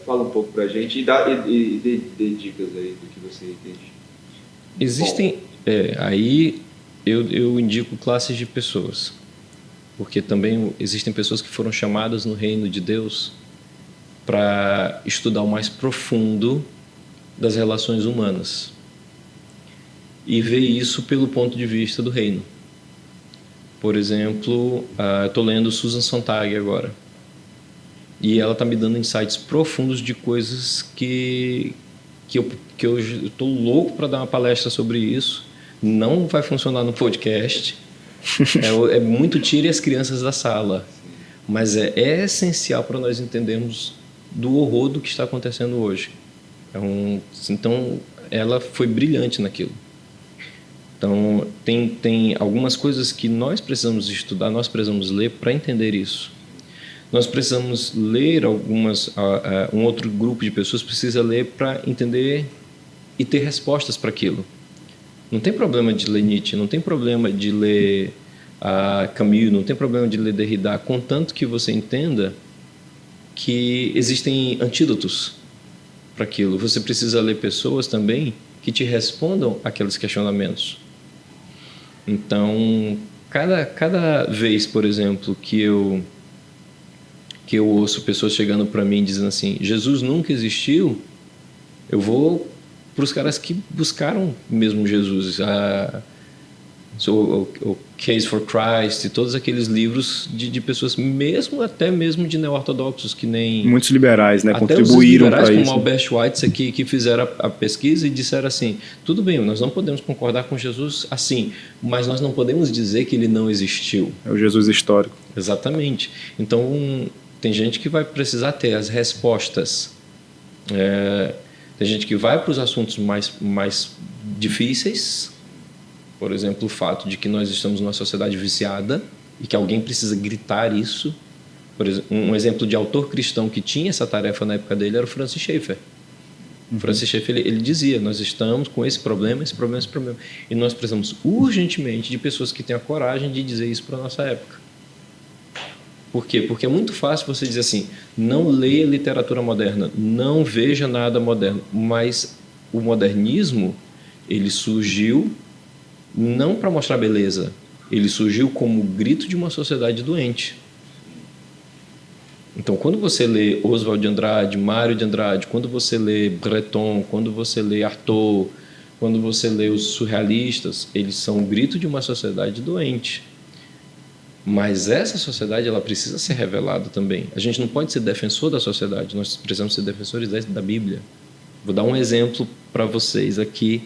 Fala um pouco pra gente e dê dicas aí do que você entende. Existem, aí eu indico classes de pessoas, porque também existem pessoas que foram chamadas no reino de Deus para estudar o mais profundo das relações humanas e ver isso pelo ponto de vista do reino. Por exemplo, eu estou lendo Susan Sontag agora. E ela está me dando insights profundos de coisas que eu estou louco para dar uma palestra sobre isso. Não vai funcionar no podcast. É muito tire as crianças da sala. Mas é essencial para nós entendermos do horror do que está acontecendo hoje. Então, ela foi brilhante naquilo. Então, tem algumas coisas que nós precisamos estudar, nós precisamos ler para entender isso. Nós precisamos ler um outro grupo de pessoas precisa ler para entender e ter respostas para aquilo. Não tem problema de ler Nietzsche, não tem problema de ler Camus, não tem problema de ler Derrida, contanto que você entenda que existem antídotos para aquilo. Você precisa ler pessoas também que te respondam aqueles questionamentos. Então, cada vez, por exemplo, que eu ouço pessoas chegando para mim dizendo assim, Jesus nunca existiu, eu vou para os caras que buscaram mesmo Jesus, o Case for Christ, e todos aqueles livros de pessoas, até mesmo de neo-ortodoxos, que nem... Muitos liberais, né? Até Contribuíram para isso. Como Albert Schweitzer, que fizeram a pesquisa e disseram assim, tudo bem, nós não podemos concordar com Jesus assim, mas nós não podemos dizer que ele não existiu. É o Jesus histórico. Exatamente. Então, tem gente que vai precisar ter as respostas. Tem gente que vai para os assuntos mais difíceis, por exemplo, o fato de que nós estamos numa sociedade viciada e que alguém precisa gritar isso. Por exemplo, um exemplo de autor cristão que tinha essa tarefa na época dele era o Francis Schaeffer. O Francis Schaeffer ele dizia, nós estamos com esse problema. E nós precisamos urgentemente de pessoas que tenham a coragem de dizer isso para a nossa época. Por quê? Porque é muito fácil você dizer assim, não leia literatura moderna, não veja nada moderno. Mas o modernismo, ele surgiu não para mostrar beleza, ele surgiu como grito de uma sociedade doente. Então, quando você lê Oswald de Andrade, Mário de Andrade, quando você lê Breton, quando você lê Artaud, quando você lê os surrealistas, eles são o grito de uma sociedade doente. Mas essa sociedade ela precisa ser revelada também. A gente não pode ser defensor da sociedade, nós precisamos ser defensores da Bíblia. Vou dar um exemplo para vocês aqui,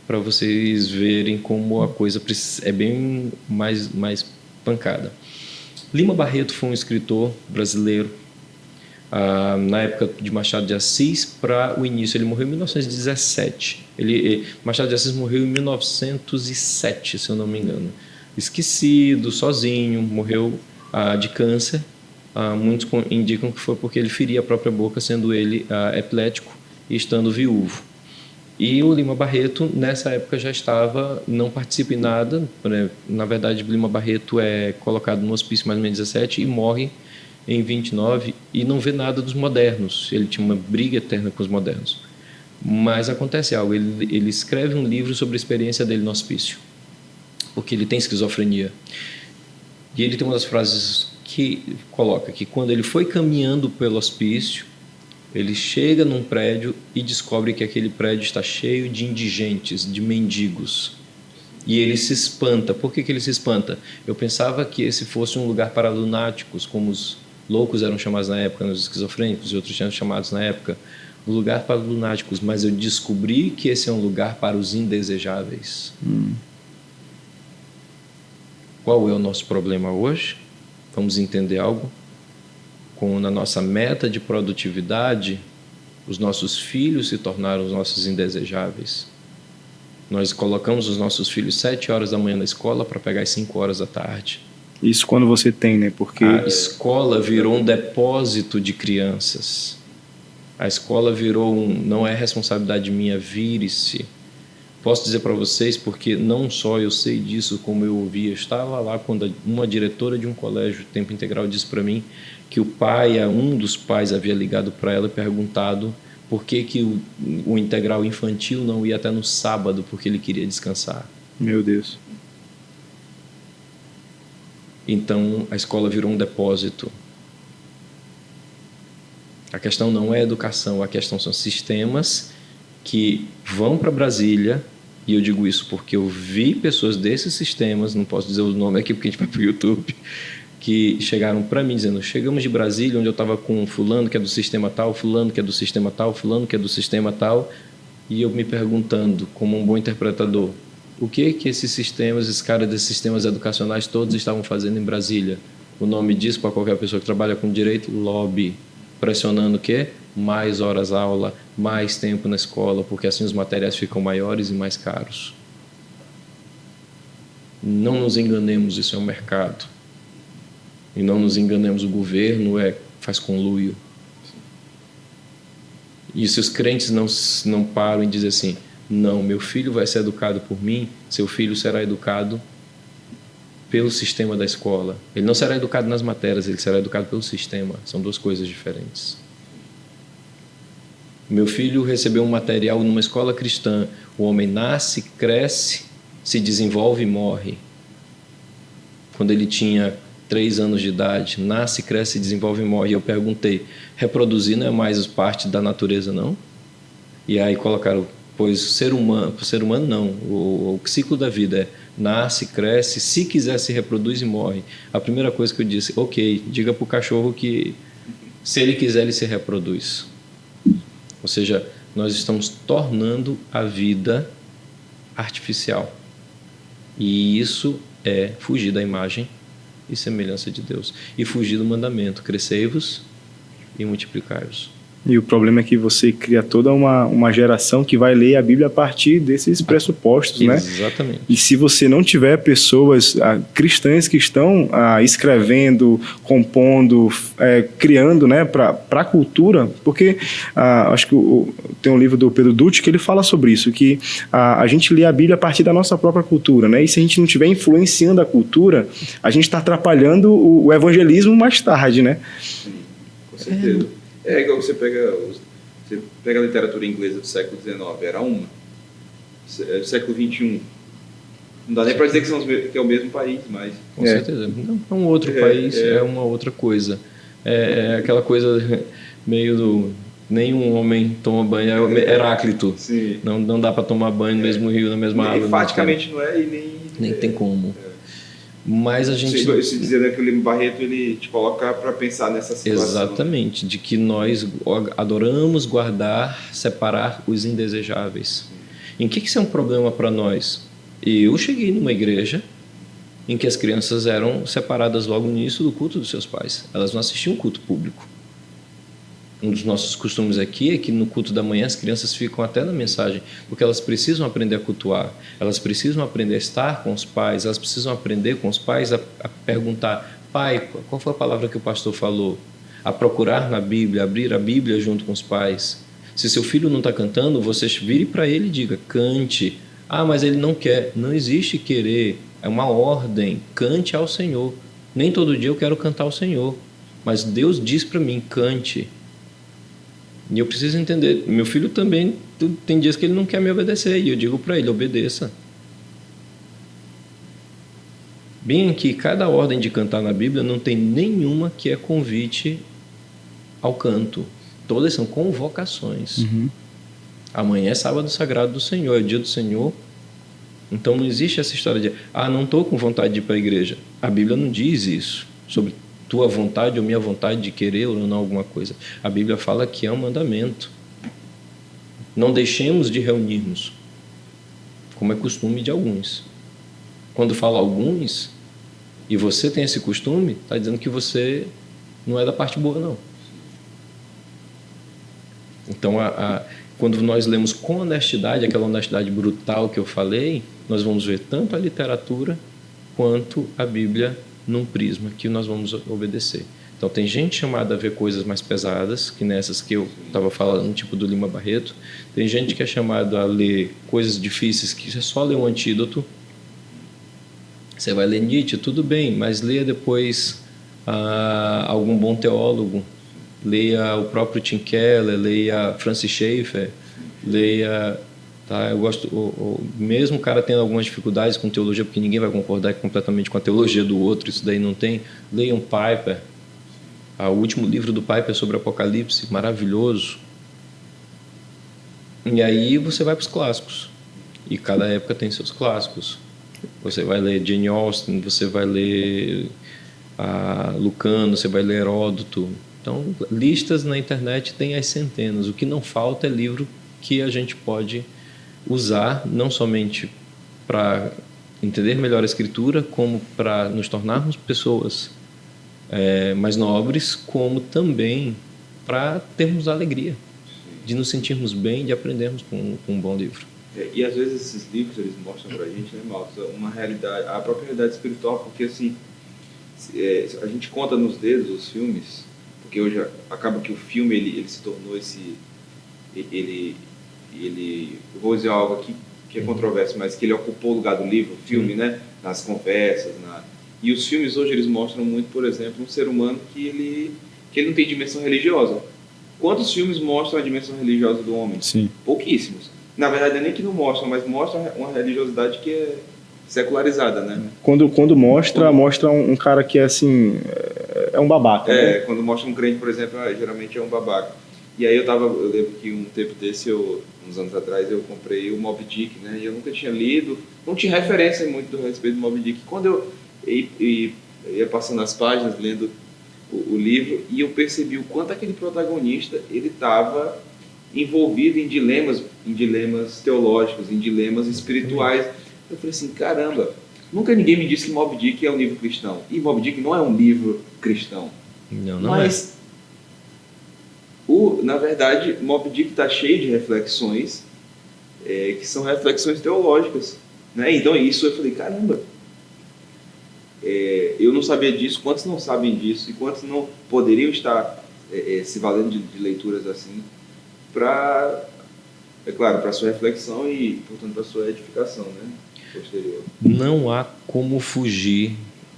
para vocês verem como a coisa é bem mais pancada. Lima Barreto foi um escritor brasileiro, na época de Machado de Assis para o início. Ele morreu em 1917. Machado de Assis morreu em 1907, se eu não me engano. Esquecido, sozinho, morreu de câncer. Muitos indicam que foi porque ele feria a própria boca, sendo ele epilético e estando viúvo. E o Lima Barreto, nessa época, já não participa em nada. Na verdade, Lima Barreto é colocado no hospício mais ou menos 17 e morre em 29 e não vê nada dos modernos. Ele tinha uma briga eterna com os modernos. Mas acontece algo, ele escreve um livro sobre a experiência dele no hospício, porque ele tem esquizofrenia. E ele tem uma das frases que coloca que quando ele foi caminhando pelo hospício, ele chega num prédio e descobre que aquele prédio está cheio de indigentes, de mendigos. E ele se espanta. Por que ele se espanta? Eu pensava que esse fosse um lugar para lunáticos, como os loucos eram chamados na época, os esquizofrênicos e outros eram chamados na época, um lugar para lunáticos, mas eu descobri que esse é um lugar para os indesejáveis. Qual é o nosso problema hoje? Vamos entender algo? Na nossa meta de produtividade, os nossos filhos se tornaram os nossos indesejáveis. Nós colocamos os nossos filhos 7 horas da manhã na escola para pegar às 5 horas da tarde. Isso quando você tem, né? Porque a escola virou um depósito de crianças. A escola virou não é responsabilidade minha, vire-se. Posso dizer para vocês, porque não só eu sei disso, como eu ouvi, eu estava lá quando uma diretora de um colégio de tempo integral disse para mim que um dos pais havia ligado para ela e perguntado por que o integral infantil não ia até no sábado, porque ele queria descansar. Meu Deus. Então, a escola virou um depósito. A questão não é educação, a questão são sistemas que vão para Brasília, e eu digo isso porque eu vi pessoas desses sistemas, não posso dizer o nome aqui porque a gente vai para o YouTube, que chegaram para mim dizendo, chegamos de Brasília, onde eu estava com fulano que é do sistema tal, fulano que é do sistema tal, fulano que é do sistema tal, e eu me perguntando, como um bom interpretador, o que esses sistemas, esses caras desses sistemas educacionais todos estavam fazendo em Brasília? O nome disso para qualquer pessoa que trabalha com direito, lobby. Pressionando o quê? Mais horas aula, mais tempo na escola, porque assim os materiais ficam maiores e mais caros. Não nos enganemos, isso é um mercado. E não nos enganemos, o governo faz conluio. E se os crentes não param e dizem assim, não, meu filho vai ser educado por mim, seu filho será educado pelo sistema da escola. Ele não será educado nas matérias, ele será educado pelo sistema. São duas coisas diferentes. Meu filho recebeu um material numa escola cristã. O homem nasce, cresce, se desenvolve e morre. Quando ele tinha 3 anos de idade, nasce, cresce, se desenvolve e morre. E eu perguntei, reproduzir não é mais parte da natureza, não? E aí colocaram, pois o ser humano não, o ciclo da vida é nasce, cresce, se quiser se reproduz e morre. A primeira coisa que eu disse, ok, diga para o cachorro que se ele quiser ele se reproduz. Ou seja, nós estamos tornando a vida artificial. E isso é fugir da imagem e semelhança de Deus. E fugir do mandamento, crescei-vos e multiplicai-vos. E o problema é que você cria toda uma geração que vai ler a Bíblia a partir desses pressupostos, né? Exatamente. E se você não tiver pessoas cristãs que estão escrevendo, compondo, criando, né, para a cultura, porque acho que tem um livro do Pedro Dutti que ele fala sobre isso, que a gente lê a Bíblia a partir da nossa própria cultura, né? E se a gente não estiver influenciando a cultura, a gente está atrapalhando o evangelismo mais tarde, né? Sim, com certeza. É igual você pega a literatura inglesa do século XIX, era uma. Século XXI. Não dá nem para dizer que é o mesmo país, mas... Com certeza. Não é um outro país, é uma outra coisa. É aquela coisa meio do... Nenhum homem toma banho, é Heráclito. Sim. Não dá para tomar banho no mesmo rio, na mesma água. Enfaticamente não é e nem tem como. Mas a gente... Se dizer que o Lima Barreto, ele te coloca para pensar nessa situação. Exatamente, de que nós adoramos guardar, separar os indesejáveis. Em que isso é um problema para nós? Eu cheguei numa igreja em que as crianças eram separadas logo no início do culto dos seus pais. Elas não assistiam culto público. Um dos nossos costumes aqui é que no culto da manhã as crianças ficam até na mensagem, porque elas precisam aprender a cultuar, elas precisam aprender a estar com os pais, elas precisam aprender com os pais a perguntar, pai, qual foi a palavra que o pastor falou? A procurar na Bíblia, abrir a Bíblia junto com os pais. Se seu filho não está cantando, você vire para ele e diga, cante. Ah, mas ele não quer. Não existe querer, é uma ordem, cante ao Senhor. Nem todo dia eu quero cantar ao Senhor, mas Deus diz para mim, cante. E eu preciso entender, meu filho também tem dias que ele não quer me obedecer, e eu digo para ele, obedeça. Bem que cada ordem de cantar na Bíblia não tem nenhuma que é convite ao canto. Todas são convocações. Uhum. Amanhã é sábado sagrado do Senhor, é o dia do Senhor. Então não existe essa história de, não estou com vontade de ir para a igreja. A Bíblia não diz isso, sobre tua vontade ou minha vontade de querer ou não alguma coisa. A Bíblia fala que é um mandamento. Não deixemos de reunirmos, como é costume de alguns. Quando falo alguns, e você tem esse costume, está dizendo que você não é da parte boa, não. Então, quando nós lemos com honestidade, aquela honestidade brutal que eu falei, nós vamos ver tanto a literatura quanto a Bíblia num prisma que nós vamos obedecer. Então, tem gente chamada a ver coisas mais pesadas, que nessas que eu estava falando, tipo do Lima Barreto. Tem gente que é chamada a ler coisas difíceis, que é só ler um Antídoto. Você vai ler Nietzsche, tudo bem, mas leia depois algum bom teólogo. Leia o próprio Tim Keller, leia Francis Schaeffer, leia... Tá? Eu gosto, mesmo o cara tendo algumas dificuldades com teologia, porque ninguém vai concordar completamente com a teologia do outro, isso daí não tem. Leia um Piper. O último livro do Piper sobre Apocalipse, maravilhoso. E aí você vai para os clássicos. E cada época tem seus clássicos. Você vai ler Jane Austen, você vai ler Lucano, você vai ler Heródoto. Então, listas na internet tem as centenas. O que não falta é livro que a gente pode usar, não somente para entender melhor a escritura, como para nos tornarmos pessoas mais nobres, como também para termos alegria, de nos sentirmos bem, de aprendermos com um bom livro. E às vezes esses livros eles mostram para a gente, né, Malta, uma realidade, a própria realidade espiritual, porque assim, a gente conta nos dedos os filmes, porque hoje acaba que o filme ele se tornou eu vou dizer algo aqui que é controverso, mas que ele ocupou o lugar do livro, o filme, né, nas conversas, e os filmes hoje eles mostram muito, por exemplo, um ser humano que ele não tem dimensão religiosa. Quantos filmes mostram a dimensão religiosa do homem? Sim. Pouquíssimos. Na verdade, nem que não mostram, mas mostram uma religiosidade que é secularizada, né? Quando mostra um cara que é assim, é um babaca. Né? Quando mostra um crente, por exemplo, geralmente é um babaca. E aí eu lembro que um tempo desse, uns anos atrás, eu comprei o Moby Dick, né? E eu nunca tinha lido, não tinha referência muito do respeito do Moby Dick. Quando eu ia passando as páginas, lendo o livro, e eu percebi o quanto aquele protagonista ele estava envolvido em dilemas teológicos, em dilemas espirituais. Eu falei assim, caramba, nunca ninguém me disse que Moby Dick é um livro cristão. E Moby Dick não é um livro cristão. Não mas, na verdade, Moby Dick está cheio de reflexões que são reflexões teológicas. Né? Então, isso eu falei, caramba, eu não sabia disso, quantos não sabem disso e quantos não poderiam estar se valendo de leituras assim para, claro, para sua reflexão e, portanto, para sua edificação, né, posterior. Não há como fugir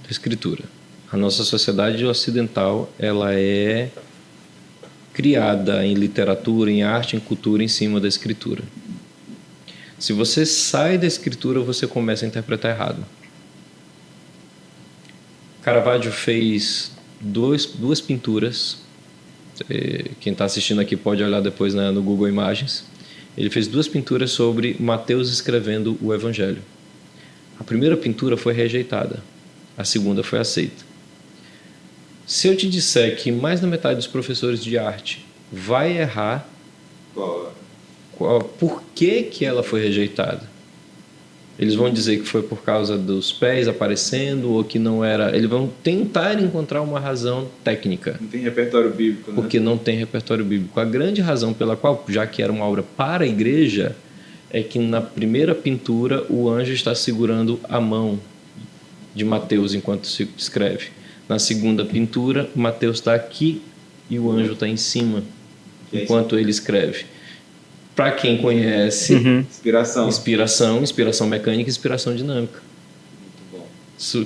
da escritura. A nossa sociedade ocidental, ela é criada em literatura, em arte, em cultura, em cima da escritura. Se você sai da escritura, você começa a interpretar errado. Caravaggio fez duas pinturas. Quem está assistindo aqui pode olhar depois no Google Imagens. Ele fez 2 pinturas sobre Mateus escrevendo o Evangelho. A primeira pintura foi rejeitada, a segunda foi aceita. Se eu te disser que mais da metade dos professores de arte vai errar, por que ela foi rejeitada? Eles vão dizer que foi por causa dos pés aparecendo ou que não era... Eles vão tentar encontrar uma razão técnica. Não tem repertório bíblico, né? Porque não tem repertório bíblico. A grande razão pela qual, já que era uma obra para a igreja, é que na primeira pintura o anjo está segurando a mão de Mateus enquanto se escreve. Na segunda pintura, Mateus está aqui e o anjo está em cima enquanto ele escreve. Para quem conhece, inspiração mecânica e inspiração dinâmica. Muito bom.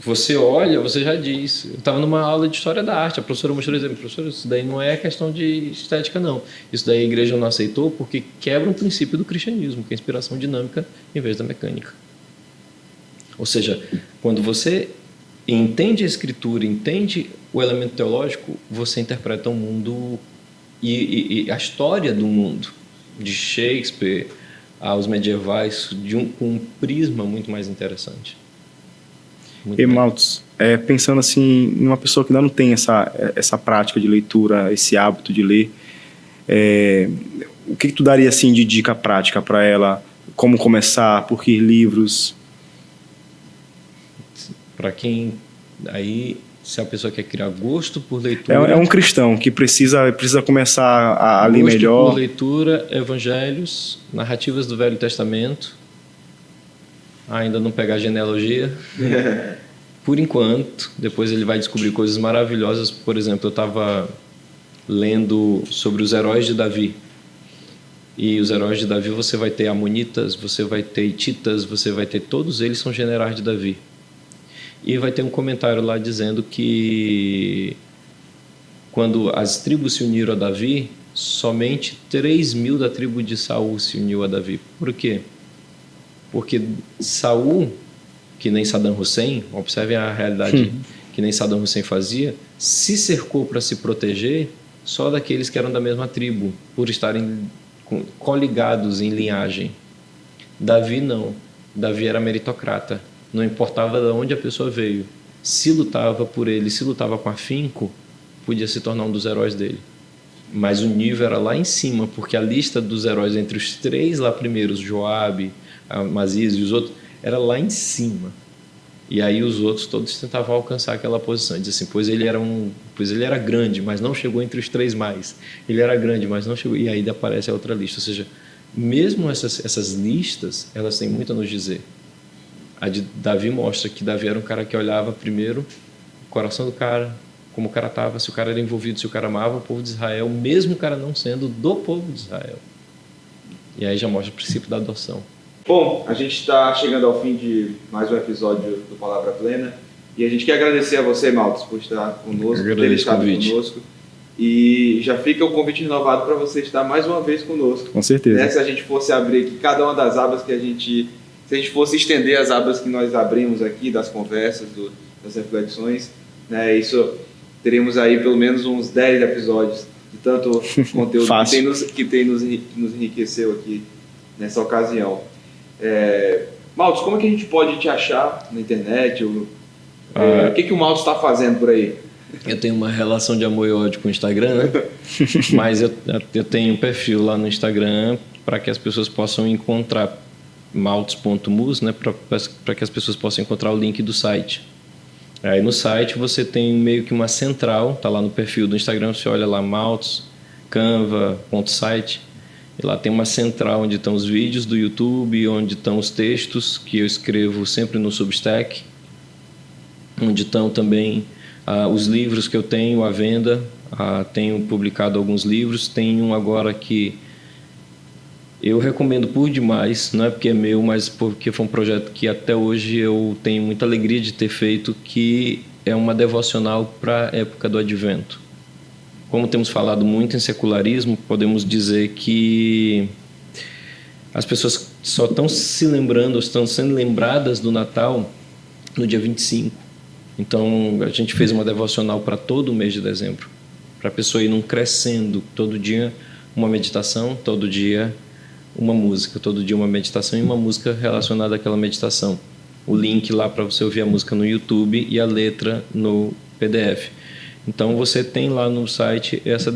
Você olha, você já diz. Eu estava numa aula de história da arte, a professora mostrou dizendo, professor, isso daí não é questão de estética, não. Isso daí a igreja não aceitou porque quebra um princípio do cristianismo, que é a inspiração dinâmica em vez da mecânica. Ou seja, quando você entende a escritura, entende o elemento teológico, você interpreta o mundo e a história do mundo, de Shakespeare aos medievais, com um prisma muito mais interessante. Maltz, pensando assim, em uma pessoa que ainda não tem essa prática de leitura, esse hábito de ler, o que tu daria assim, de dica prática para ela? Como começar? Por que livros? Para quem... Aí, se a pessoa quer criar gosto por leitura... É um cristão que precisa começar a ler melhor. Gosto por leitura, evangelhos, narrativas do Velho Testamento, ainda não pegar genealogia, por enquanto. Depois ele vai descobrir coisas maravilhosas. Por exemplo, eu estava lendo sobre os heróis de Davi. E os heróis de Davi, você vai ter amonitas, você vai ter hititas, você vai ter... Todos eles são generais de Davi. E vai ter um comentário lá dizendo que quando as tribos se uniram a Davi, somente 3.000 da tribo de Saul se uniu a Davi. Por quê? Porque Saul, que nem Saddam Hussein, observem a realidade que nem Saddam Hussein fazia, se cercou para se proteger só daqueles que eram da mesma tribo, por estarem coligados em linhagem. Davi não. Davi era meritocrata. Não importava de onde a pessoa veio. Se lutava por ele, se lutava com afinco, podia se tornar um dos heróis dele. Mas o nível era lá em cima, porque a lista dos heróis entre os 3 lá primeiros, Joabe, Amazias e os outros, era lá em cima. E aí os outros todos tentavam alcançar aquela posição. Diz assim, pois ele era grande, mas não chegou entre os 3 mais. Ele era grande, mas não chegou. E aí aparece a outra lista. Ou seja, mesmo essas listas, elas têm muito a nos dizer. A de Davi mostra que Davi era um cara que olhava primeiro o coração do cara, como o cara estava, se o cara era envolvido, se o cara amava o povo de Israel, mesmo o cara não sendo do povo de Israel. E aí já mostra o princípio da adoção. Bom, a gente está chegando ao fim de mais um episódio do Palavra Plena e a gente quer agradecer a você, Maltos, por estar conosco, por ter estado conosco. E já fica o convite renovado para você estar mais uma vez conosco. Com certeza. Se a gente fosse abrir aqui cada uma das abas que se a gente fosse estender as abas que nós abrimos aqui, das conversas, das reflexões, né, isso teríamos aí pelo menos uns 10 episódios de tanto conteúdo que tem nos enriqueceu aqui nessa ocasião. Maltos, como é que a gente pode te achar na internet? O que o Maltos está fazendo por aí? Eu tenho uma relação de amor e ódio com o Instagram, né? Mas eu tenho um perfil lá no Instagram para que as pessoas possam encontrar maltos.mus, né? Para que as pessoas possam encontrar o link do site. Aí no site você tem meio que uma central, tá lá no perfil do Instagram, você olha lá Maltos, canva.site, e lá tem uma central onde estão os vídeos do YouTube, onde estão os textos que eu escrevo sempre no Substack, onde estão também os livros que eu tenho à venda. Tenho publicado alguns livros, tem um agora que eu recomendo por demais, não é porque é meu, mas porque foi um projeto que até hoje eu tenho muita alegria de ter feito, que é uma devocional para a época do Advento. Como temos falado muito em secularismo, podemos dizer que as pessoas só estão se lembrando, estão sendo lembradas do Natal no dia 25. Então, a gente fez uma devocional para todo o mês de dezembro, para a pessoa ir crescendo, todo dia uma meditação, todo dia uma música, todo dia uma meditação e uma música relacionada àquela meditação. O link lá para você ouvir a música no YouTube e a letra no PDF. Então você tem lá no site essa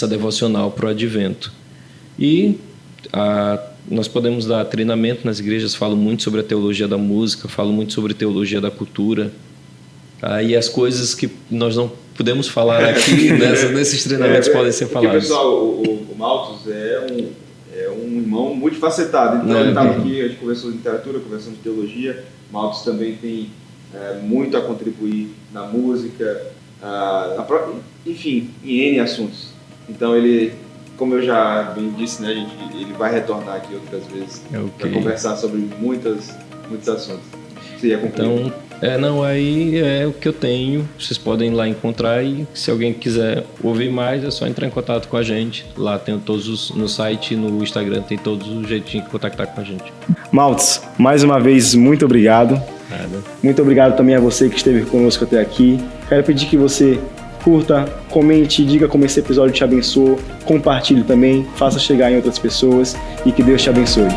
devocional para o Advento. E nós podemos dar treinamento nas igrejas, falo muito sobre a teologia da música, falo muito sobre teologia da cultura. E as coisas que nós não podemos falar aqui, nesses treinamentos podem ser falados. Pessoal, o Maltos é um irmão multifacetado. Então ele estava aqui, a gente conversou de literatura, conversou de teologia. Maltos também tem muito a contribuir na música, enfim, em N assuntos. Então ele, como eu já bem disse, né, ele vai retornar aqui outras vezes para conversar sobre muitos assuntos. Você ia concluir? Então, aí é o que eu tenho. Vocês podem ir lá encontrar e se alguém quiser ouvir mais, é só entrar em contato com a gente. Lá tem todos no site, no Instagram, tem todos os jeitinhos de contactar com a gente. Maltos, mais uma vez, muito obrigado. Nada. Muito obrigado também a você que esteve conosco até aqui. Quero pedir que você curta, comente, diga como esse episódio te abençoou, compartilhe também, faça chegar em outras pessoas e que Deus te abençoe.